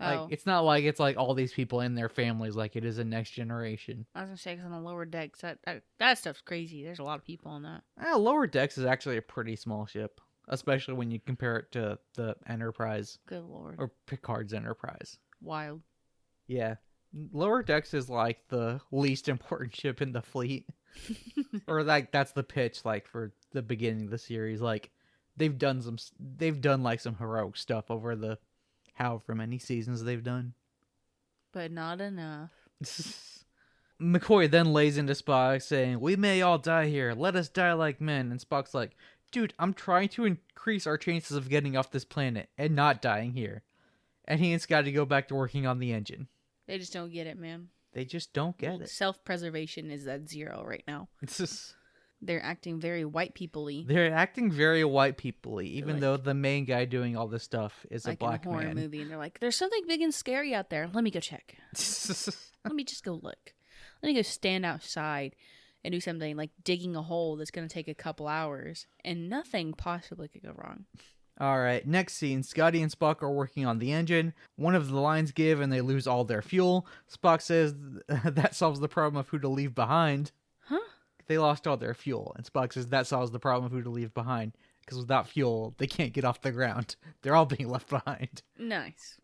Like, Oh. it's not like it's like all these people and their families like it is in Next Generation. I was going to say, because on the lower decks, that stuff's crazy. There's a lot of people on that. Lower Decks is actually a pretty small ship, especially when you compare it to the Enterprise Good lord. or Picard's Enterprise. Wild. Yeah. Lower Decks is like the least important ship in the fleet. Or like that's the pitch like for the beginning of the series. Like they've done like some heroic stuff over the however many seasons they've done. But not enough. McCoy then lays into Spock saying, we may all die here. Let us die like men. And Spock's like, dude, I'm trying to increase our chances of getting off this planet and not dying here. And he and Scotty go back to working on the engine. They just don't get it, man. They just don't get it. Self-preservation is at 0 right now. It's just... They're acting very white people-y. They're acting very white people-y, even like, though the main guy doing all this stuff is like a black in a horror man. movie, and they're like, there's something big and scary out there. Let me go check. Let me just go look. Let me go stand outside and do something like digging a hole that's going to take a couple hours, and nothing possibly could go wrong. Alright, next scene, Scotty and Spock are working on the engine. One of the lines give and they lose all their fuel. Spock says that solves the problem of who to leave behind. Huh? They lost all their fuel. And Spock says that solves the problem of who to leave behind. Because without fuel, they can't get off the ground. They're all being left behind. Nice.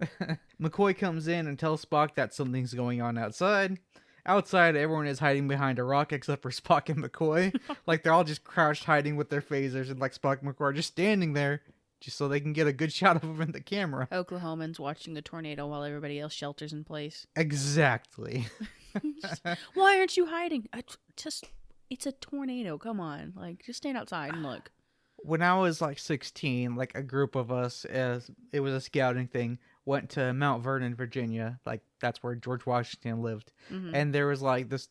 McCoy comes in and tells Spock that something's going on outside. Outside, everyone is hiding behind a rock except for Spock and McCoy. Like, they're all just crouched hiding with their phasers. And, like, Spock and McCoy are just standing there just so they can get a good shot of them in the camera. Oklahomans watching the tornado while everybody else shelters in place. Exactly. Why aren't you hiding? It's a tornado. Come on. Like, just stand outside and look. When I was like 16, like a group of us, as it was a scouting thing, went to Mount Vernon, Virginia. Like that's where George Washington lived. Mm-hmm. And there was like this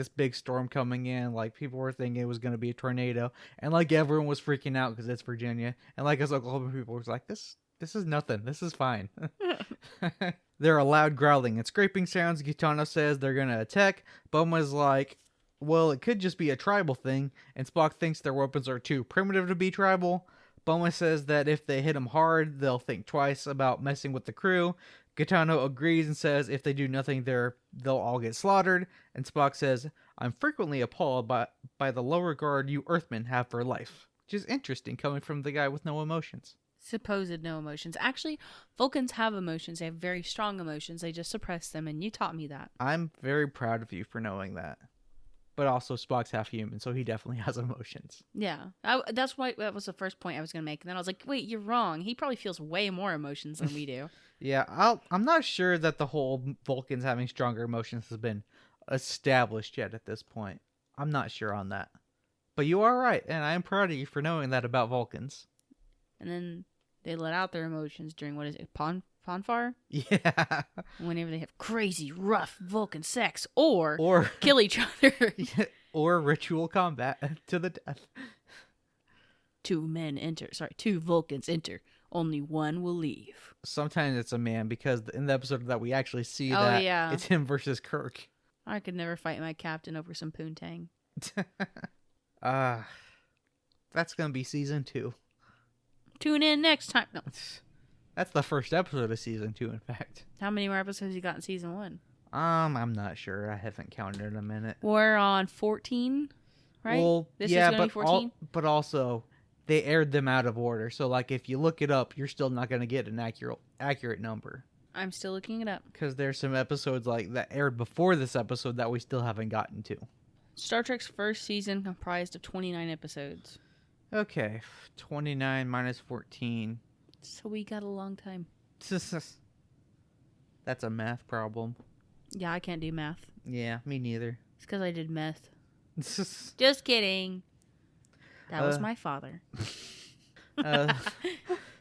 big storm coming in. Like people were thinking it was going to be a tornado, and like everyone was freaking out because it's Virginia. And like us Oklahoma people was like, this is nothing. This is fine. There are loud growling and scraping sounds. Gitano says they're gonna attack. Bulma's like, well, it could just be a tribal thing, and Spock thinks their weapons are too primitive to be tribal. Bulma says that if they hit him hard, they'll think twice about messing with the crew. Gaetano agrees and says if they do nothing, they'll all get slaughtered. And Spock says, I'm frequently appalled by the low regard you Earthmen have for life. Which is interesting, coming from the guy with no emotions. Supposed no emotions. Actually, Vulcans have emotions. They have very strong emotions. They just suppress them, and you taught me that. I'm very proud of you for knowing that. But also, Spock's half human, so he definitely has emotions. Yeah. That's why that was the first point I was going to make. And then I was like, wait, you're wrong. He probably feels way more emotions than we do. Yeah, I'm not sure that the whole Vulcans having stronger emotions has been established yet at this point. I'm not sure on that. But you are right, and I am proud of you for knowing that about Vulcans. And then they let out their emotions during, what is it, Ponfar? Yeah. Whenever they have crazy, rough Vulcan sex or Or kill each other. or ritual combat to the death. Two Vulcans enter. Only one will leave. Sometimes it's a man, because in the episode that we actually see yeah. it's him versus Kirk. I could never fight my captain over some poontang. That's gonna be season 2. Tune in next time. No. That's the first episode of season 2, in fact. How many more episodes you got in season 1? I'm not sure. I haven't counted in a minute. We're on 14, right? Well, this yeah, is gonna be 14? but also they aired them out of order. So like if you look it up, you're still not gonna get an accurate number. I'm still looking it up. Because there's some episodes like that aired before this episode that we still haven't gotten to. Star Trek's first season comprised of 29 episodes. Okay, 29 minus 14. So we got a long time. That's a math problem. Yeah, I can't do math. Yeah, me neither. It's because I did meth. Just kidding. That was my father.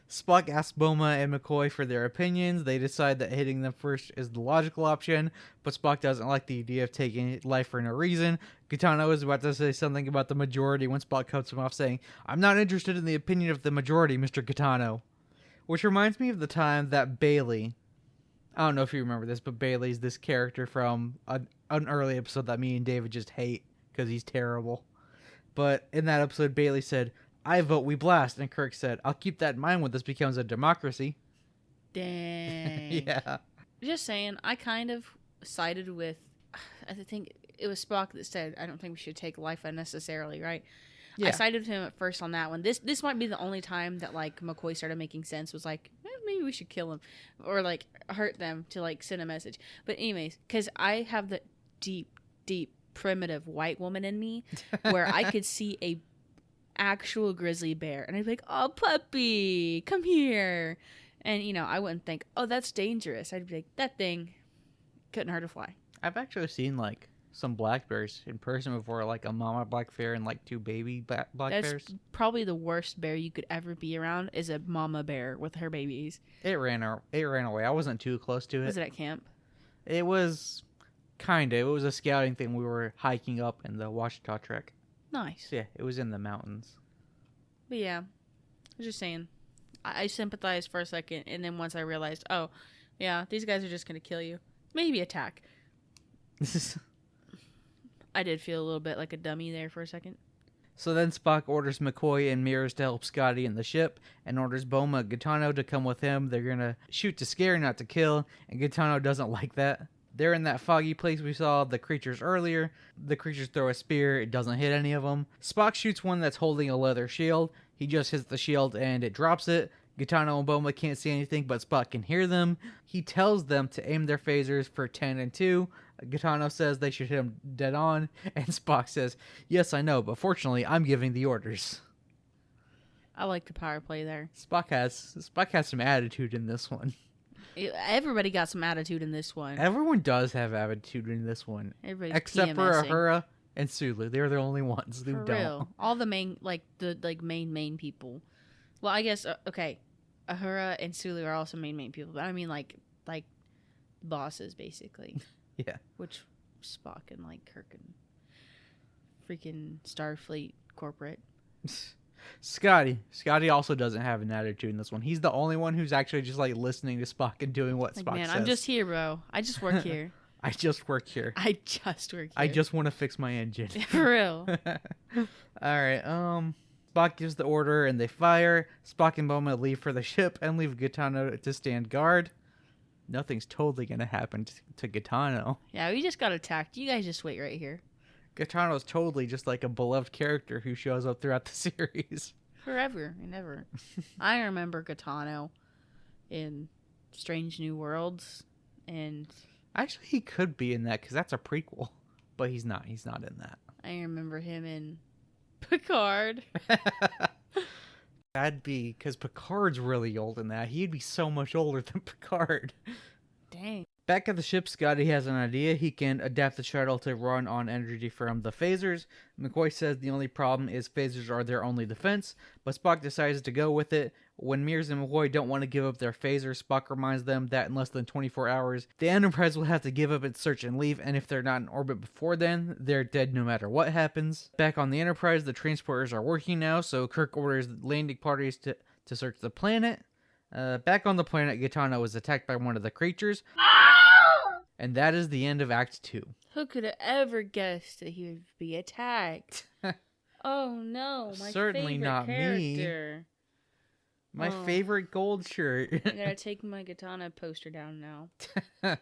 Spock asks Boma and McCoy for their opinions. They decide that hitting them first is the logical option, but Spock doesn't like the idea of taking life for no reason. Gaetano is about to say something about the majority when Spock cuts him off, saying, I'm not interested in the opinion of the majority, Mr. Gaetano. Which reminds me of the time that Bailey, I don't know if you remember this, but Bailey's this character from an early episode that me and David just hate because he's terrible. But in that episode, Bailey said, I vote we blast. And Kirk said, I'll keep that in mind when this becomes a democracy. Dang. Yeah. Just saying, I kind of sided with, I think it was Spock that said, I don't think we should take life unnecessarily, right? Yeah. I sided with him at first on that one. This might be the only time that, like, McCoy started making sense, was like, maybe we should kill him. Or, like, hurt them to, like, send a message. But anyways, because I have the deep, deep, primitive white woman in me where I could see a actual grizzly bear and I'd be like, oh, puppy, come here. And, you know, I wouldn't think, oh, that's dangerous. I'd be like, that thing couldn't hurt a fly. I've actually seen, like, some black bears in person before, like a mama black bear and, like, 2 baby black That's bears. probably the worst bear you could ever be around is a mama bear with her babies. It ran away. I wasn't too close to it. Was it at camp? It was kind of. It was a scouting thing. We were hiking up in the Ouachita Trek. Nice. So, yeah, it was in the mountains. But yeah, I was just saying, I sympathized for a second, and then once I realized, oh, yeah, these guys are just going to kill you. Maybe attack. I did feel a little bit like a dummy there for a second. So then Spock orders McCoy and Mears to help Scotty in the ship, and orders Boma and Gaetano to come with him. They're going to shoot to scare, not to kill, and Gaetano doesn't like that. They're in that foggy place we saw the creatures earlier. The creatures throw a spear. It doesn't hit any of them. Spock shoots one that's holding a leather shield. He just hits the shield and it drops it. Gaetano and Boma can't see anything, but Spock can hear them. He tells them to aim their phasers for 10 and 2. Gaetano says they should hit him dead on. And Spock says, yes, I know, but fortunately, I'm giving the orders. I like the power play there. Spock has some attitude in this one. Everybody got some attitude in this one. Everyone does have attitude in this one. Everybody's except for PMSing. Ahura and Sulu. They're the only ones who For don't. real. All the main, main people. Well, I guess, okay, Ahura and Sulu are also main people, but I mean, like bosses, basically. Yeah. Which Spock and, like, Kirk and freaking Starfleet corporate. Scotty also doesn't have an attitude in this one. He's the only one who's actually just, like, listening to Spock and doing what Like, Spock man, says. I'm just here, bro. I just work here. I just work here. I just work here. I just want to fix my engine. For real. Alright, Spock gives the order and they fire. Spock and Boma leave for the ship and leave Gaetano to stand guard. nothing's totally gonna happen to Gaetano. Yeah, we just got attacked. You guys just wait right here. Gaetano's totally just like a beloved character who shows up throughout the series. Forever and ever. I remember Gaetano in Strange New Worlds, and Actually, he could be in that because that's a prequel, but he's not. He's not in that. I remember him in Picard. That'd be because Picard's really old in that. He'd be so much older than Picard. Dang. Back at the ship, Scotty has an idea. He can adapt the shuttle to run on energy from the phasers. McCoy says the only problem is phasers are their only defense, but Spock decides to go with it. When Mears and McCoy don't want to give up their phasers, Spock reminds them that in less than 24 hours, the Enterprise will have to give up its search and leave, and if they're not in orbit before then, they're dead no matter what happens. Back on the Enterprise, the transporters are working now, so Kirk orders the landing parties to search the planet. Back on the planet, Gaetano is attacked by one of the creatures. And that is the end of Act 2. Who could have ever guessed that he would be attacked? Oh no, my Certainly favorite not me. character. My favorite gold shirt. I gotta take my Gaetano poster down now.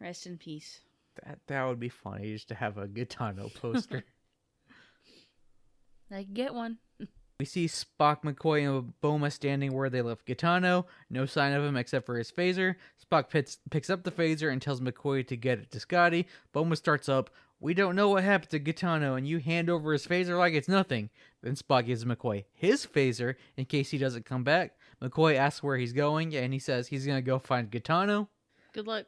Rest in peace. That would be funny, just to have a Gaetano poster. I can get one. We see Spock, McCoy, and Boma standing where they left Gaetano. No sign of him except for his phaser. Spock picks up the phaser and tells McCoy to get it to Scotty. Boma starts up. We don't know what happened to Gaetano, and you hand over his phaser like it's nothing. Then Spock gives McCoy his phaser in case he doesn't come back. McCoy asks where he's going, and he says he's going to go find Gaetano. Good luck.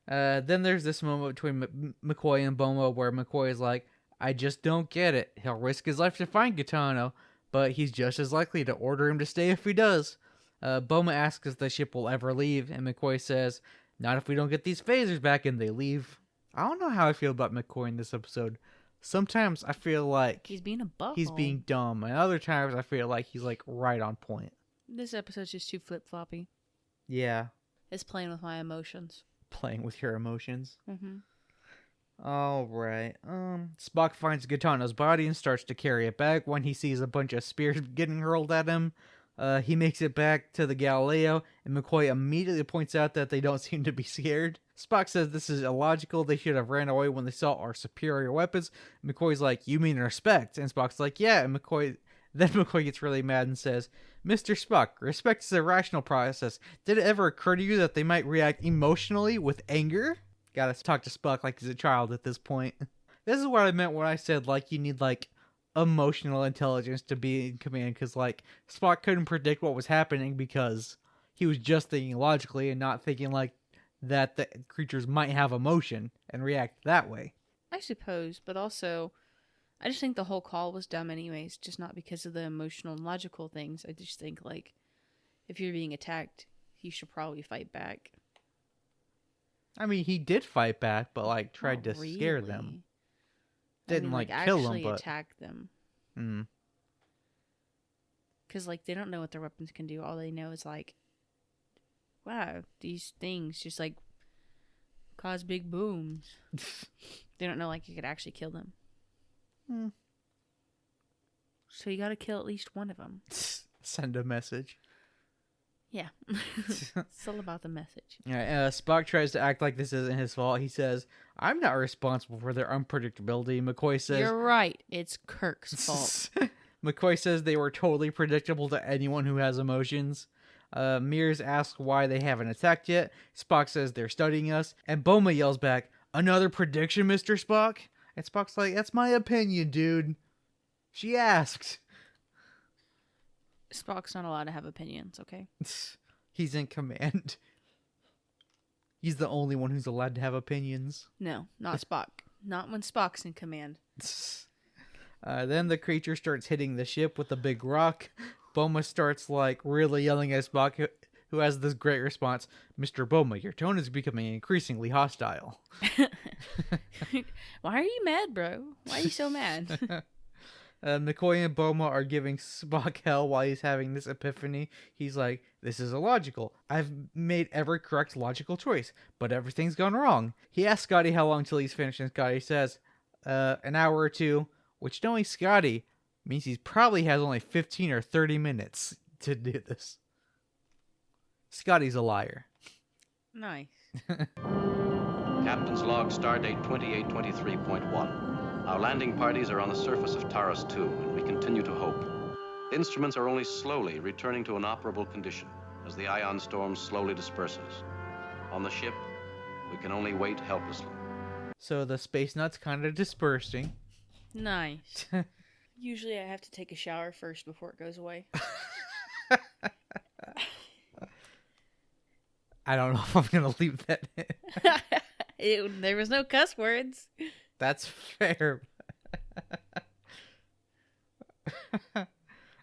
Then there's this moment between McCoy and Boma where McCoy is like, I just don't get it. He'll risk his life to find Gaetano, but he's just as likely to order him to stay if he does. Boma asks if the ship will ever leave, and McCoy says, not if we don't get these phasers back, and they leave. I don't know how I feel about McCoy in this episode. Sometimes I feel like He's being a butthole. he's being dumb, and other times I feel like he's like right on point. This episode's just too flip-floppy. Yeah, It's playing with my emotions. playing with your emotions. Mm-hmm. Alright, Spock finds Gaetano's body and starts to carry it back when he sees a bunch of spears getting hurled at him. He makes it back to the Galileo, and McCoy immediately points out that they don't seem to be scared. Spock says this is illogical, they should have ran away when they saw our superior weapons. McCoy's like, you mean respect? And Spock's like, yeah, and then McCoy gets really mad and says, Mr. Spock, respect is a rational process. Did it ever occur to you that they might react emotionally with anger? Gotta talk to Spock like he's a child at this point. This is what I meant when I said, like, you need, like, emotional intelligence to be in command, because, like, Spock couldn't predict what was happening because he was just thinking logically and not thinking, like, that the creatures might have emotion and react that way. I suppose, but also, I just think the whole call was dumb anyways, just not because of the emotional and logical things. I just think, like, if you're being attacked, you should probably fight back. I mean, he did fight back, but, like, tried Not to scare them. I Didn't, mean, like, kill them, actually but... attack them. Mm. Because, like, they don't know what their weapons can do. All they know is, like, wow, these things just, like, cause big booms. They don't know, like, you could actually kill them. Mm. So you gotta kill at least one of them. Send a message. Yeah. It's all about the message. Spock tries to act like this isn't his fault. He says, I'm not responsible for their unpredictability. McCoy says... You're right. It's Kirk's fault. McCoy says they were totally predictable to anyone who has emotions. Mears asks why they haven't attacked yet. Spock says they're studying us. And Boma yells back, another prediction, Mr. Spock? And Spock's like, that's my opinion, dude. She asked. Spock's not allowed to have opinions, okay? He's in command. He's the only one who's allowed to have opinions. No, not Spock. Not when Spock's in command. Then the creature starts hitting the ship with a big rock. Boma starts, like, really yelling at Spock, who has this great response. Mr. Boma, your tone is becoming increasingly hostile. Why are you mad, bro? Why are you so mad? McCoy and Boma are giving Spock hell while he's having this epiphany. He's like, this is illogical. I've made every correct logical choice, but everything's gone wrong. He asks Scotty how long till he's finished, and Scotty says, an hour or two, which knowing Scotty means he probably has only 15 or 30 minutes to do this. Scotty's a liar. Nice. Captain's log, stardate 2823.1. Our landing parties are on the surface of Taurus 2, and we continue to hope. Instruments are only slowly returning to an operable condition as the ion storm slowly disperses. On the ship, we can only wait helplessly. So the space nut's kind of dispersing. Nice. Usually I have to take a shower first before it goes away. I don't know if I'm going to leave that in. There was no cuss words. That's fair.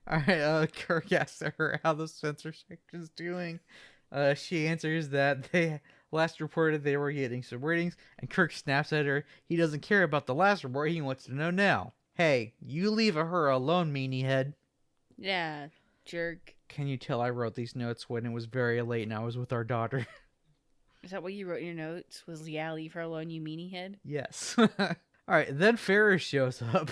Alright, Kirk asks her how the sensor section's doing. She answers that they last reported they were getting some readings, and Kirk snaps at her. He doesn't care about the last report, he wants to know now. Hey, you leave her alone, meanie head. Yeah, jerk. Can you tell I wrote these notes when it was very late and I was with our daughter? Is that what you wrote in your notes? Was, yeah, leave her alone, you meanie head? Yes. Alright, then Ferris shows up.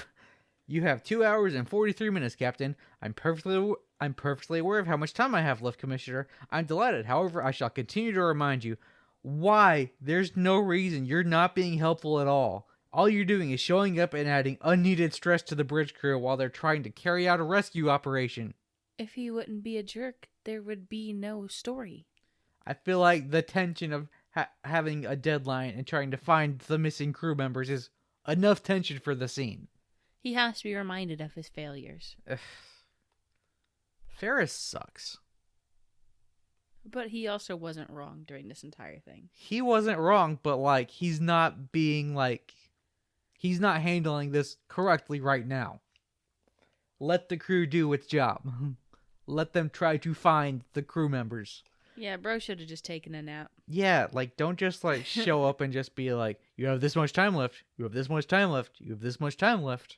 You have 2 hours and 43 minutes, Captain. I'm perfectly aware of how much time I have left, Commissioner. I'm delighted. However, I shall continue to remind you. Why? There's no reason. You're not being helpful at all. All you're doing is showing up and adding unneeded stress to the bridge crew while they're trying to carry out a rescue operation. If he wouldn't be a jerk, there would be no story. I feel like the tension of having a deadline and trying to find the missing crew members is enough tension for the scene. He has to be reminded of his failures. Ferris sucks. But he also wasn't wrong during this entire thing. He wasn't wrong, but like he's not handling this correctly right now. Let the crew do its job. Let them try to find the crew members. Yeah, bro should have just taken a nap. Yeah, like don't just like show up and just be like, you have this much time left. You have this much time left. You have this much time left.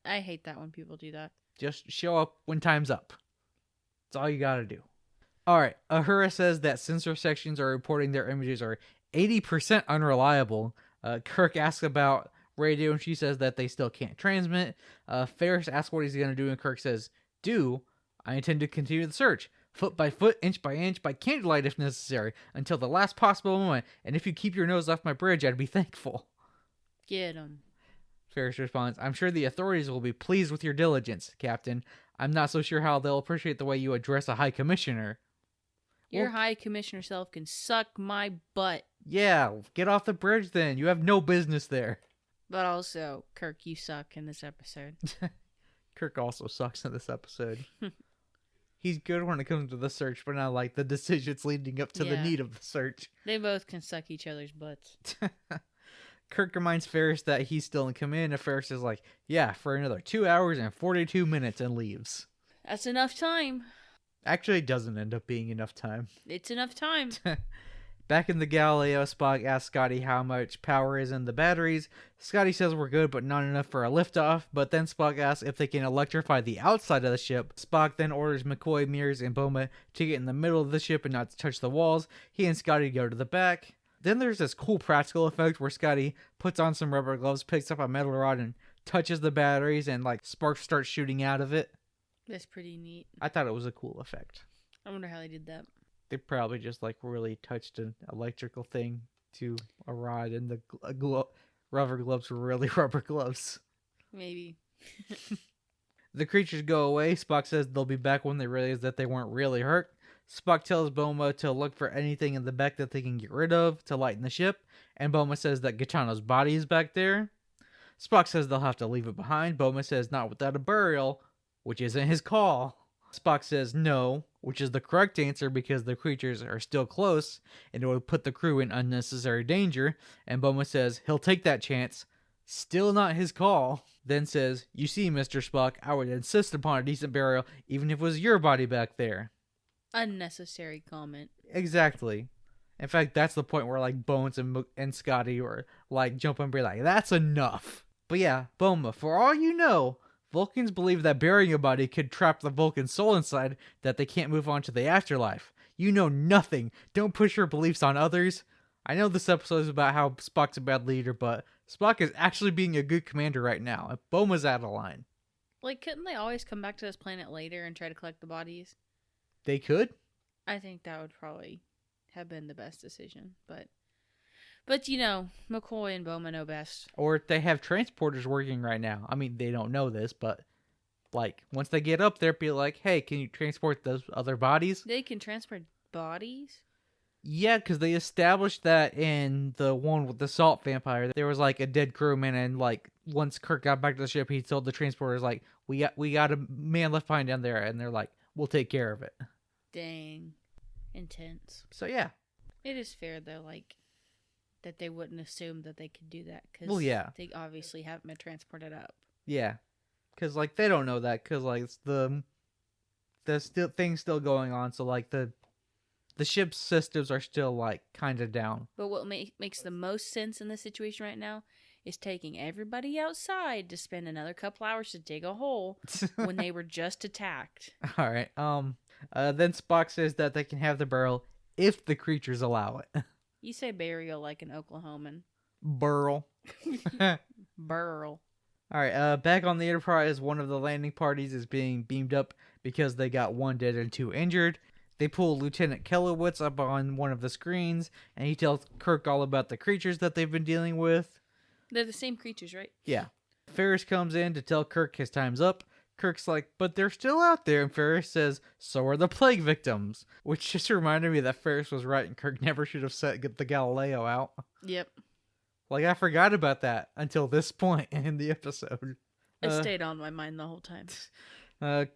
I hate that when people do that. Just show up when time's up. That's all you gotta do. Alright, Uhura says that sensor sections are reporting their images are 80% unreliable. Kirk asks about radio and she says that they still can't transmit. Ferris asks what he's gonna do and Kirk says, I intend to continue the search. Foot by foot, inch by inch, by candlelight if necessary, until the last possible moment, and if you keep your nose off my bridge, I'd be thankful. Get him. Ferris responds, I'm sure the authorities will be pleased with your diligence, Captain. I'm not so sure how they'll appreciate the way you address a high commissioner. Your high commissioner self can suck my butt. Yeah, get off the bridge then. You have no business there. But also, Kirk, you suck in this episode. Kirk also sucks in this episode. He's good when it comes to the search, but not like the decisions leading up to the need of the search. They both can suck each other's butts. Kirk reminds Ferris that he's still in command, and Ferris is like, yeah, for another 2 hours and 42 minutes, and leaves. That's enough time. Actually, it doesn't end up being enough time. It's enough time. Back in the Galileo, Spock asks Scotty how much power is in the batteries. Scotty says we're good, but not enough for a liftoff. But then Spock asks if they can electrify the outside of the ship. Spock then orders McCoy, Mears, and Boma to get in the middle of the ship and not to touch the walls. He and Scotty go to the back. Then there's this cool practical effect where Scotty puts on some rubber gloves, picks up a metal rod, and touches the batteries, and like sparks start shooting out of it. That's pretty neat. I thought it was a cool effect. I wonder how they did that. They probably just like really touched an electrical thing to a rod, and the rubber gloves were really rubber gloves. Maybe. The creatures go away. Spock says they'll be back when they realize that they weren't really hurt. Spock tells Boma to look for anything in the back that they can get rid of to lighten the ship, and Boma says that Gaetano's body is back there. Spock says they'll have to leave it behind. Boma says not without a burial, which isn't his call. Spock says no, which is the correct answer because the creatures are still close and it would put the crew in unnecessary danger, and Boma says he'll take that chance. Still not his call. Then says, you see, Mr. Spock, I would insist upon a decent burial even if it was your body back there. Unnecessary comment. Exactly. In fact, that's the point where like Bones and Scotty or like jump and be like, that's enough. But yeah, Boma, for all you know, Vulcans believe that burying a body could trap the Vulcan soul inside, that they can't move on to the afterlife. You know nothing. Don't push your beliefs on others. I know this episode is about how Spock's a bad leader, but Spock is actually being a good commander right now, and Boma's out of line. Like, couldn't they always come back to this planet later and try to collect the bodies? They could. I think that would probably have been the best decision. But you know, McCoy and Bowman know best. Or they have transporters working right now. I mean, they don't know this, but like once they get up there, be like, hey, can you transport those other bodies? They can transport bodies? Yeah, because they established that in the one with the salt vampire, there was like a dead crewman, and like once Kirk got back to the ship, he told the transporters like, we got a man left behind down there, and they're like, we'll take care of it. Dang. Intense. So yeah. It is fair though, like that they wouldn't assume that they could do that because Well, yeah. they obviously haven't been transported up. Yeah, because like they don't know that because like it's the still thing's still going on, so like the ship's systems are still like kind of down. But what makes the most sense in this situation right now is taking everybody outside to spend another couple hours to dig a hole when they were just attacked. All right. Then Spock says that they can have the barrel if the creatures allow it. You say burial like an Oklahoman. Burl. Burl. All right. Back on the Enterprise, one of the landing parties is being beamed up because they got 1 dead and 2 injured. They pull Lieutenant Kellowitz up on one of the screens, and he tells Kirk all about the creatures that they've been dealing with. They're the same creatures, right? Yeah. Ferris comes in to tell Kirk his time's up. Kirk's like, but they're still out there, and Ferris says, so are the plague victims. Which just reminded me that Ferris was right, and Kirk never should have set the Galileo out. Yep. Like, I forgot about that until this point in the episode. It stayed on my mind the whole time.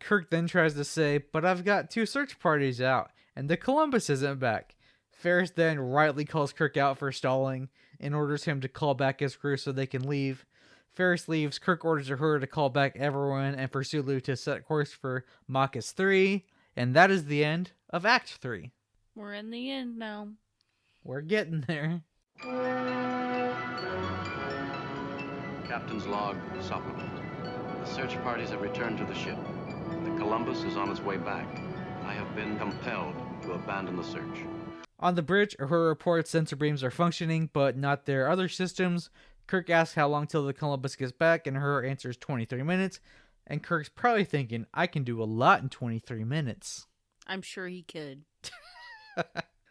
Kirk then tries to say, but I've got 2 search parties out, and the Columbus isn't back. Ferris then rightly calls Kirk out for stalling and orders him to call back his crew so they can leave. Ferris leaves. Kirk orders her to call back everyone and for Sulu to set course for Machus 3. And that is the end of Act 3. We're in the end now. We're getting there. Captain's log supplement. The search parties have returned to the ship. The Columbus is on its way back. I have been compelled to abandon the search. On the bridge, Uhura reports sensor beams are functioning, but not their other systems. Kirk asks how long till the Columbus gets back, and Uhura answers 23 minutes. And Kirk's probably thinking, I can do a lot in 23 minutes. I'm sure he could.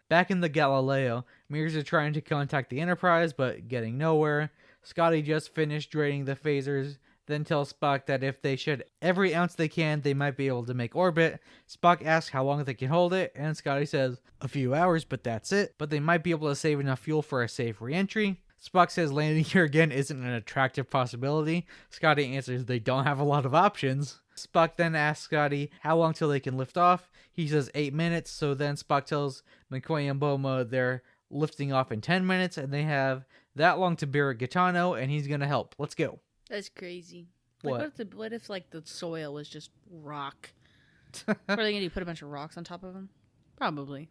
Back in the Galileo, Mears are trying to contact the Enterprise, but getting nowhere. Scotty just finished draining the phasers, then tells Spock that if they shed every ounce they can, they might be able to make orbit. Spock asks how long they can hold it, and Scotty says, a few hours, but that's it. But they might be able to save enough fuel for a safe re-entry. Spock says landing here again isn't an attractive possibility. Scotty answers they don't have a lot of options. Spock then asks Scotty how long till they can lift off. He says 8 minutes, so then Spock tells McCoy and Boma they're lifting off in 10 minutes, and they have that long to bury Gaetano, and he's gonna help. Let's go. That's crazy. What? Like, what if like the soil was just rock? What are they gonna do? Put a bunch of rocks on top of them? Probably.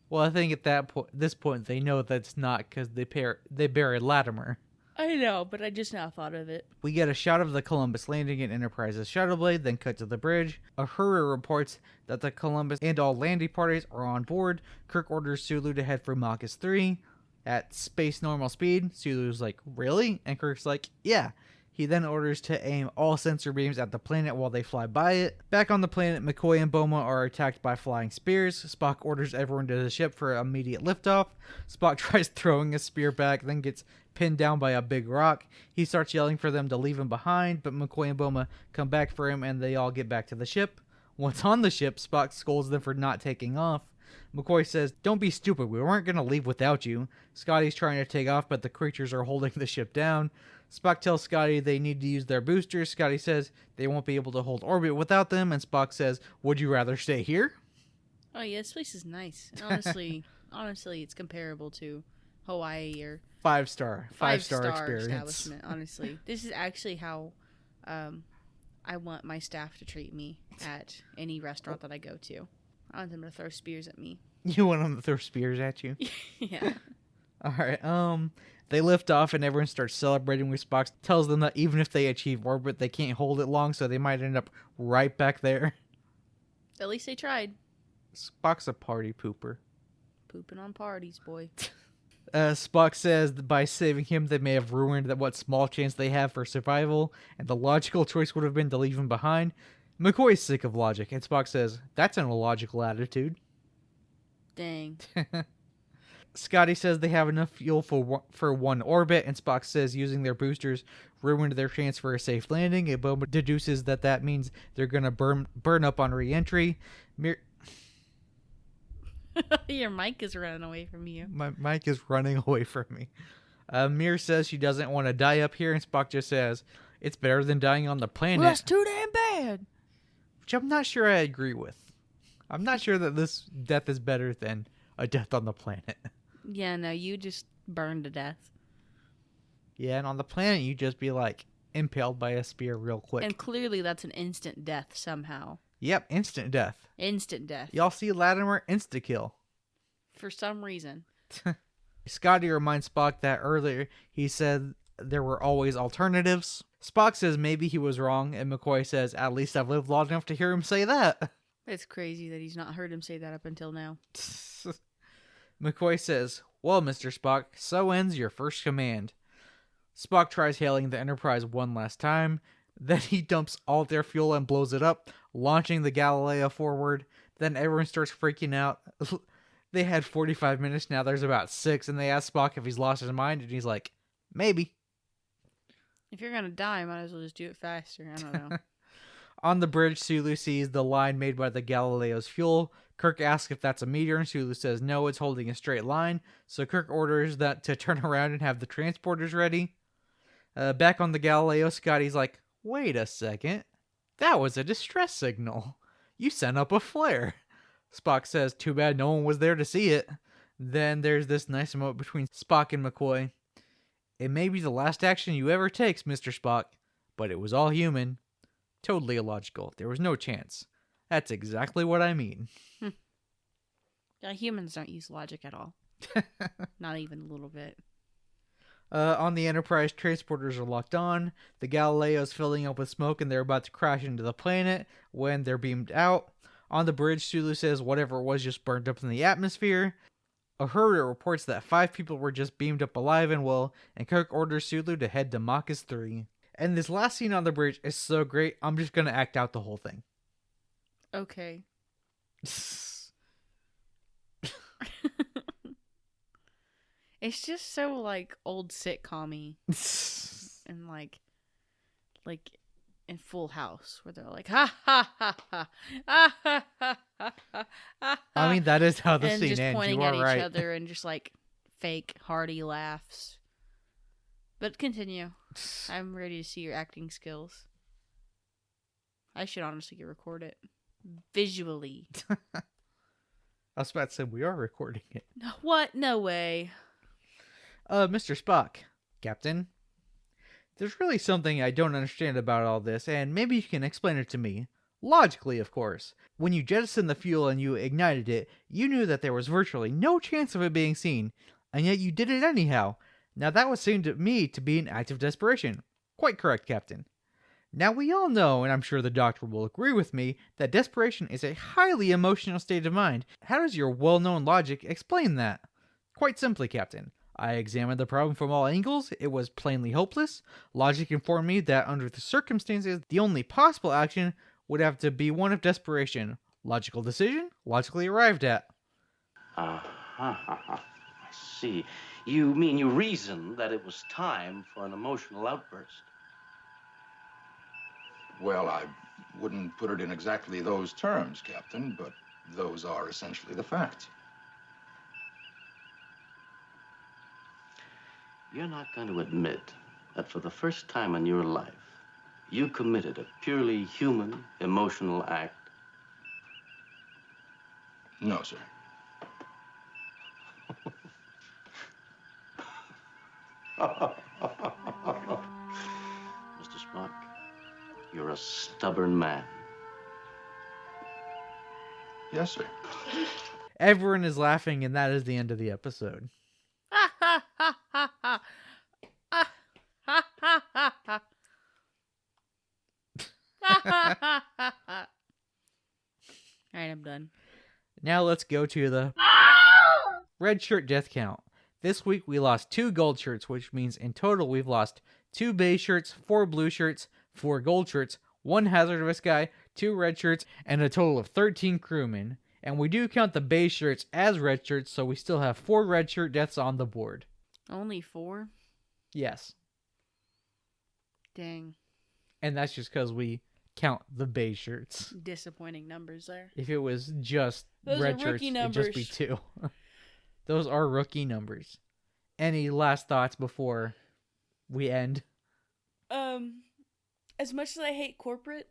Well, I think at this point, they know that's not because they buried Latimer. I know, but I just now thought of it. We get a shot of the Columbus landing in Enterprise's shuttle blade, then cut to the bridge. Uhura reports that the Columbus and all landing parties are on board. Kirk orders Sulu to head for Machus 3 at space normal speed. Sulu's like, really? And Kirk's like, yeah. He then orders to aim all sensor beams at the planet while they fly by it. Back on the planet, McCoy and Boma are attacked by flying spears. Spock orders everyone to the ship for immediate liftoff. Spock tries throwing a spear back, then gets pinned down by a big rock. He starts yelling for them to leave him behind, but McCoy and Boma come back for him and they all get back to the ship. Once on the ship, Spock scolds them for not taking off. McCoy says, don't be stupid, we weren't going to leave without you. Scotty's trying to take off, but the creatures are holding the ship down. Spock tells Scotty they need to use their boosters. Scotty says they won't be able to hold orbit without them, and Spock says, would you rather stay here? Oh yeah, this place is nice. And honestly, it's comparable to Hawaii or Five-star experience. establishment. Honestly, this is actually how I want my staff to treat me at any restaurant that I go to. I want them to throw spears at me. You want them to throw spears at you? Yeah. All right. They lift off and everyone starts celebrating with Spock. Tells them that even if they achieve orbit, they can't hold it long, so they might end up right back there. At least they tried. Spock's a party pooper. Pooping on parties, boy. Spock says that by saving him, they may have ruined what small chance they have for survival, and the logical choice would have been to leave him behind. McCoy's sick of logic, and Spock says, that's an illogical attitude. Dang. Scotty says they have enough fuel for one orbit, and Spock says using their boosters ruined their chance for a safe landing. And Boba deduces that means they're going to burn up on re-entry. Your mic is running away from you. My mic is running away from me. Mir says she doesn't want to die up here, and Spock just says, it's better than dying on the planet. Well, that's too damn bad. Which I'm not sure I agree with. I'm not sure that this death is better than a death on the planet. Yeah, no, you just burn to death. Yeah, and on the planet, you just be like impaled by a spear real quick. And clearly that's an instant death somehow. Yep, instant death. Instant death. Y'all see Latimer? Insta-kill. For some reason. Scotty reminds Spock that earlier he said there were always alternatives. Spock says maybe he was wrong, and McCoy says, at least I've lived long enough to hear him say that. It's crazy that he's not heard him say that up until now. McCoy says, well, Mr. Spock, so ends your first command. Spock tries hailing the Enterprise one last time. Then he dumps all their fuel and blows it up, launching the Galileo forward. Then everyone starts freaking out. They had 45 minutes, now there's about 6, and they ask Spock if he's lost his mind, and he's like, maybe. If you're gonna die, might as well just do it faster. I don't know. On the bridge, Sulu sees the line made by the Galileo's fuel. Kirk asks if that's a meteor, and Sulu says no, it's holding a straight line. So Kirk orders that to turn around and have the transporters ready. Back on the Galileo, Scotty's like, wait a second. That was a distress signal. You sent up a flare. Spock says, too bad no one was there to see it. Then there's this nice moment between Spock and McCoy. It may be the last action you ever take, Mr. Spock, but it was all human. Totally illogical. There was no chance. That's exactly what I mean. Yeah, humans don't use logic at all. Not even a little bit. On the Enterprise, transporters are locked on. The Galileo's filling up with smoke, and they're about to crash into the planet when they're beamed out. On the bridge, Sulu says whatever it was just burned up in the atmosphere. Uhura reports that 5 people were just beamed up alive and well, and Kirk orders Sulu to head to Marcus 3. And this last scene on the bridge is so great, I'm just going to act out the whole thing. Okay. It's just so, like, old sitcom-y. And, like in Full House, where they're like, ha, ha, ha, ha, ha, ha, ha, ha, ha. I mean, that is how the and scene just ends. pointing You are at right. each other and just, like, fake, hearty laughs. But continue. I'm ready to see your acting skills. I should honestly record it. Visually. I was about to say, we are recording it. No, what? No way. Mr. Spock, Captain, there's really something I don't understand about all this, and maybe you can explain it to me. Logically, of course. When you jettisoned the fuel and you ignited it, you knew that there was virtually no chance of it being seen, and yet you did it anyhow. Now that would seem to me to be an act of desperation. Quite correct, Captain. Now we all know, and I'm sure the Doctor will agree with me, that desperation is a highly emotional state of mind. How does your well-known logic explain that? Quite simply, Captain. I examined the problem from all angles. It was plainly hopeless. Logic informed me that under the circumstances, the only possible action would have to be one of desperation. Logical decision, logically arrived at. I see. You mean you reasoned that it was time for an emotional outburst? Well, I wouldn't put it in exactly those terms, Captain, but those are essentially the facts. You're not going to admit that for the first time in your life, you committed a purely human, emotional act? No, sir. Mr. Spock, you're a stubborn man. Yes, sir. Everyone is laughing, and that is the end of the episode. Ha ha ha ha ha. Ha ha ha ha ha. Ha ha ha ha ha. Alright, I'm done. Now let's go to the red shirt death count. This week we lost 2 gold shirts, which means in total we've lost 2 beige shirts, 4 blue shirts, 4 gold shirts, 1 hazardous guy, 2 red shirts, and a total of 13 crewmen. And we do count the beige shirts as red shirts, so we still have 4 red shirt deaths on the board. Only 4? Yes. Dang. And that's just because we count the beige shirts. Disappointing numbers there. If it was just Those red are shirts, rookie it'd just be 2. Those are rookie numbers. Any last thoughts before we end? As much as I hate corporate,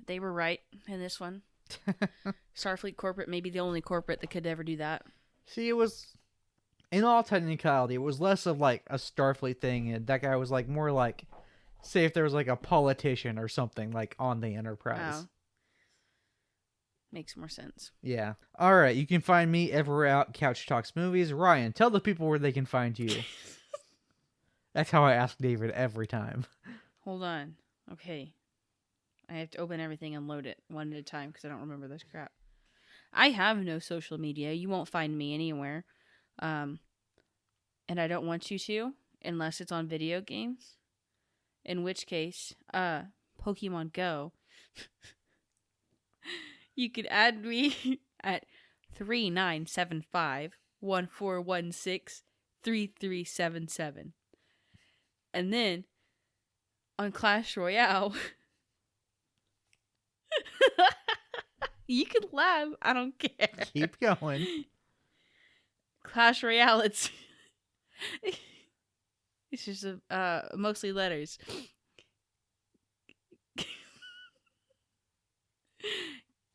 they were right in this one. Starfleet corporate may be the only corporate that could ever do that. See, it was, in all technicality, it was less of like a Starfleet thing, and that guy was like more like, say if there was like a politician or something like on the Enterprise. Oh. Makes more sense. Yeah. All right, you can find me everywhere out Couch Talks Movies. Ryan, tell the people where they can find you. That's how I ask David every time. Hold on. Okay. I have to open everything and load it one at a time because I don't remember this crap. I have no social media. You won't find me anywhere. And I don't want you to unless it's on video games. In which case, Pokemon Go. You can add me at 3975-1416-3377. And then on Clash Royale, you can laugh. I don't care. Keep going. Clash Royale, it's just mostly letters.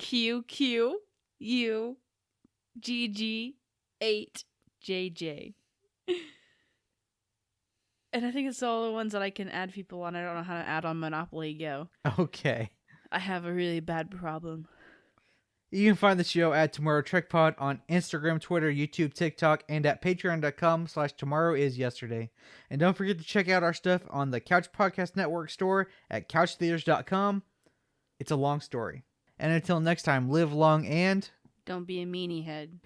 QQUGG8JJ. And I think it's all the ones that I can add people on. I don't know how to add on Monopoly Go. Okay. I have a really bad problem. You can find the show at Tomorrow Trek Pod on Instagram, Twitter, YouTube, TikTok, and at patreon.com/tomorrowisyesterday. And don't forget to check out our stuff on the Couch Podcast Network store at couchtheaters.com. It's a long story. And until next time, live long and... Don't be a meanie head.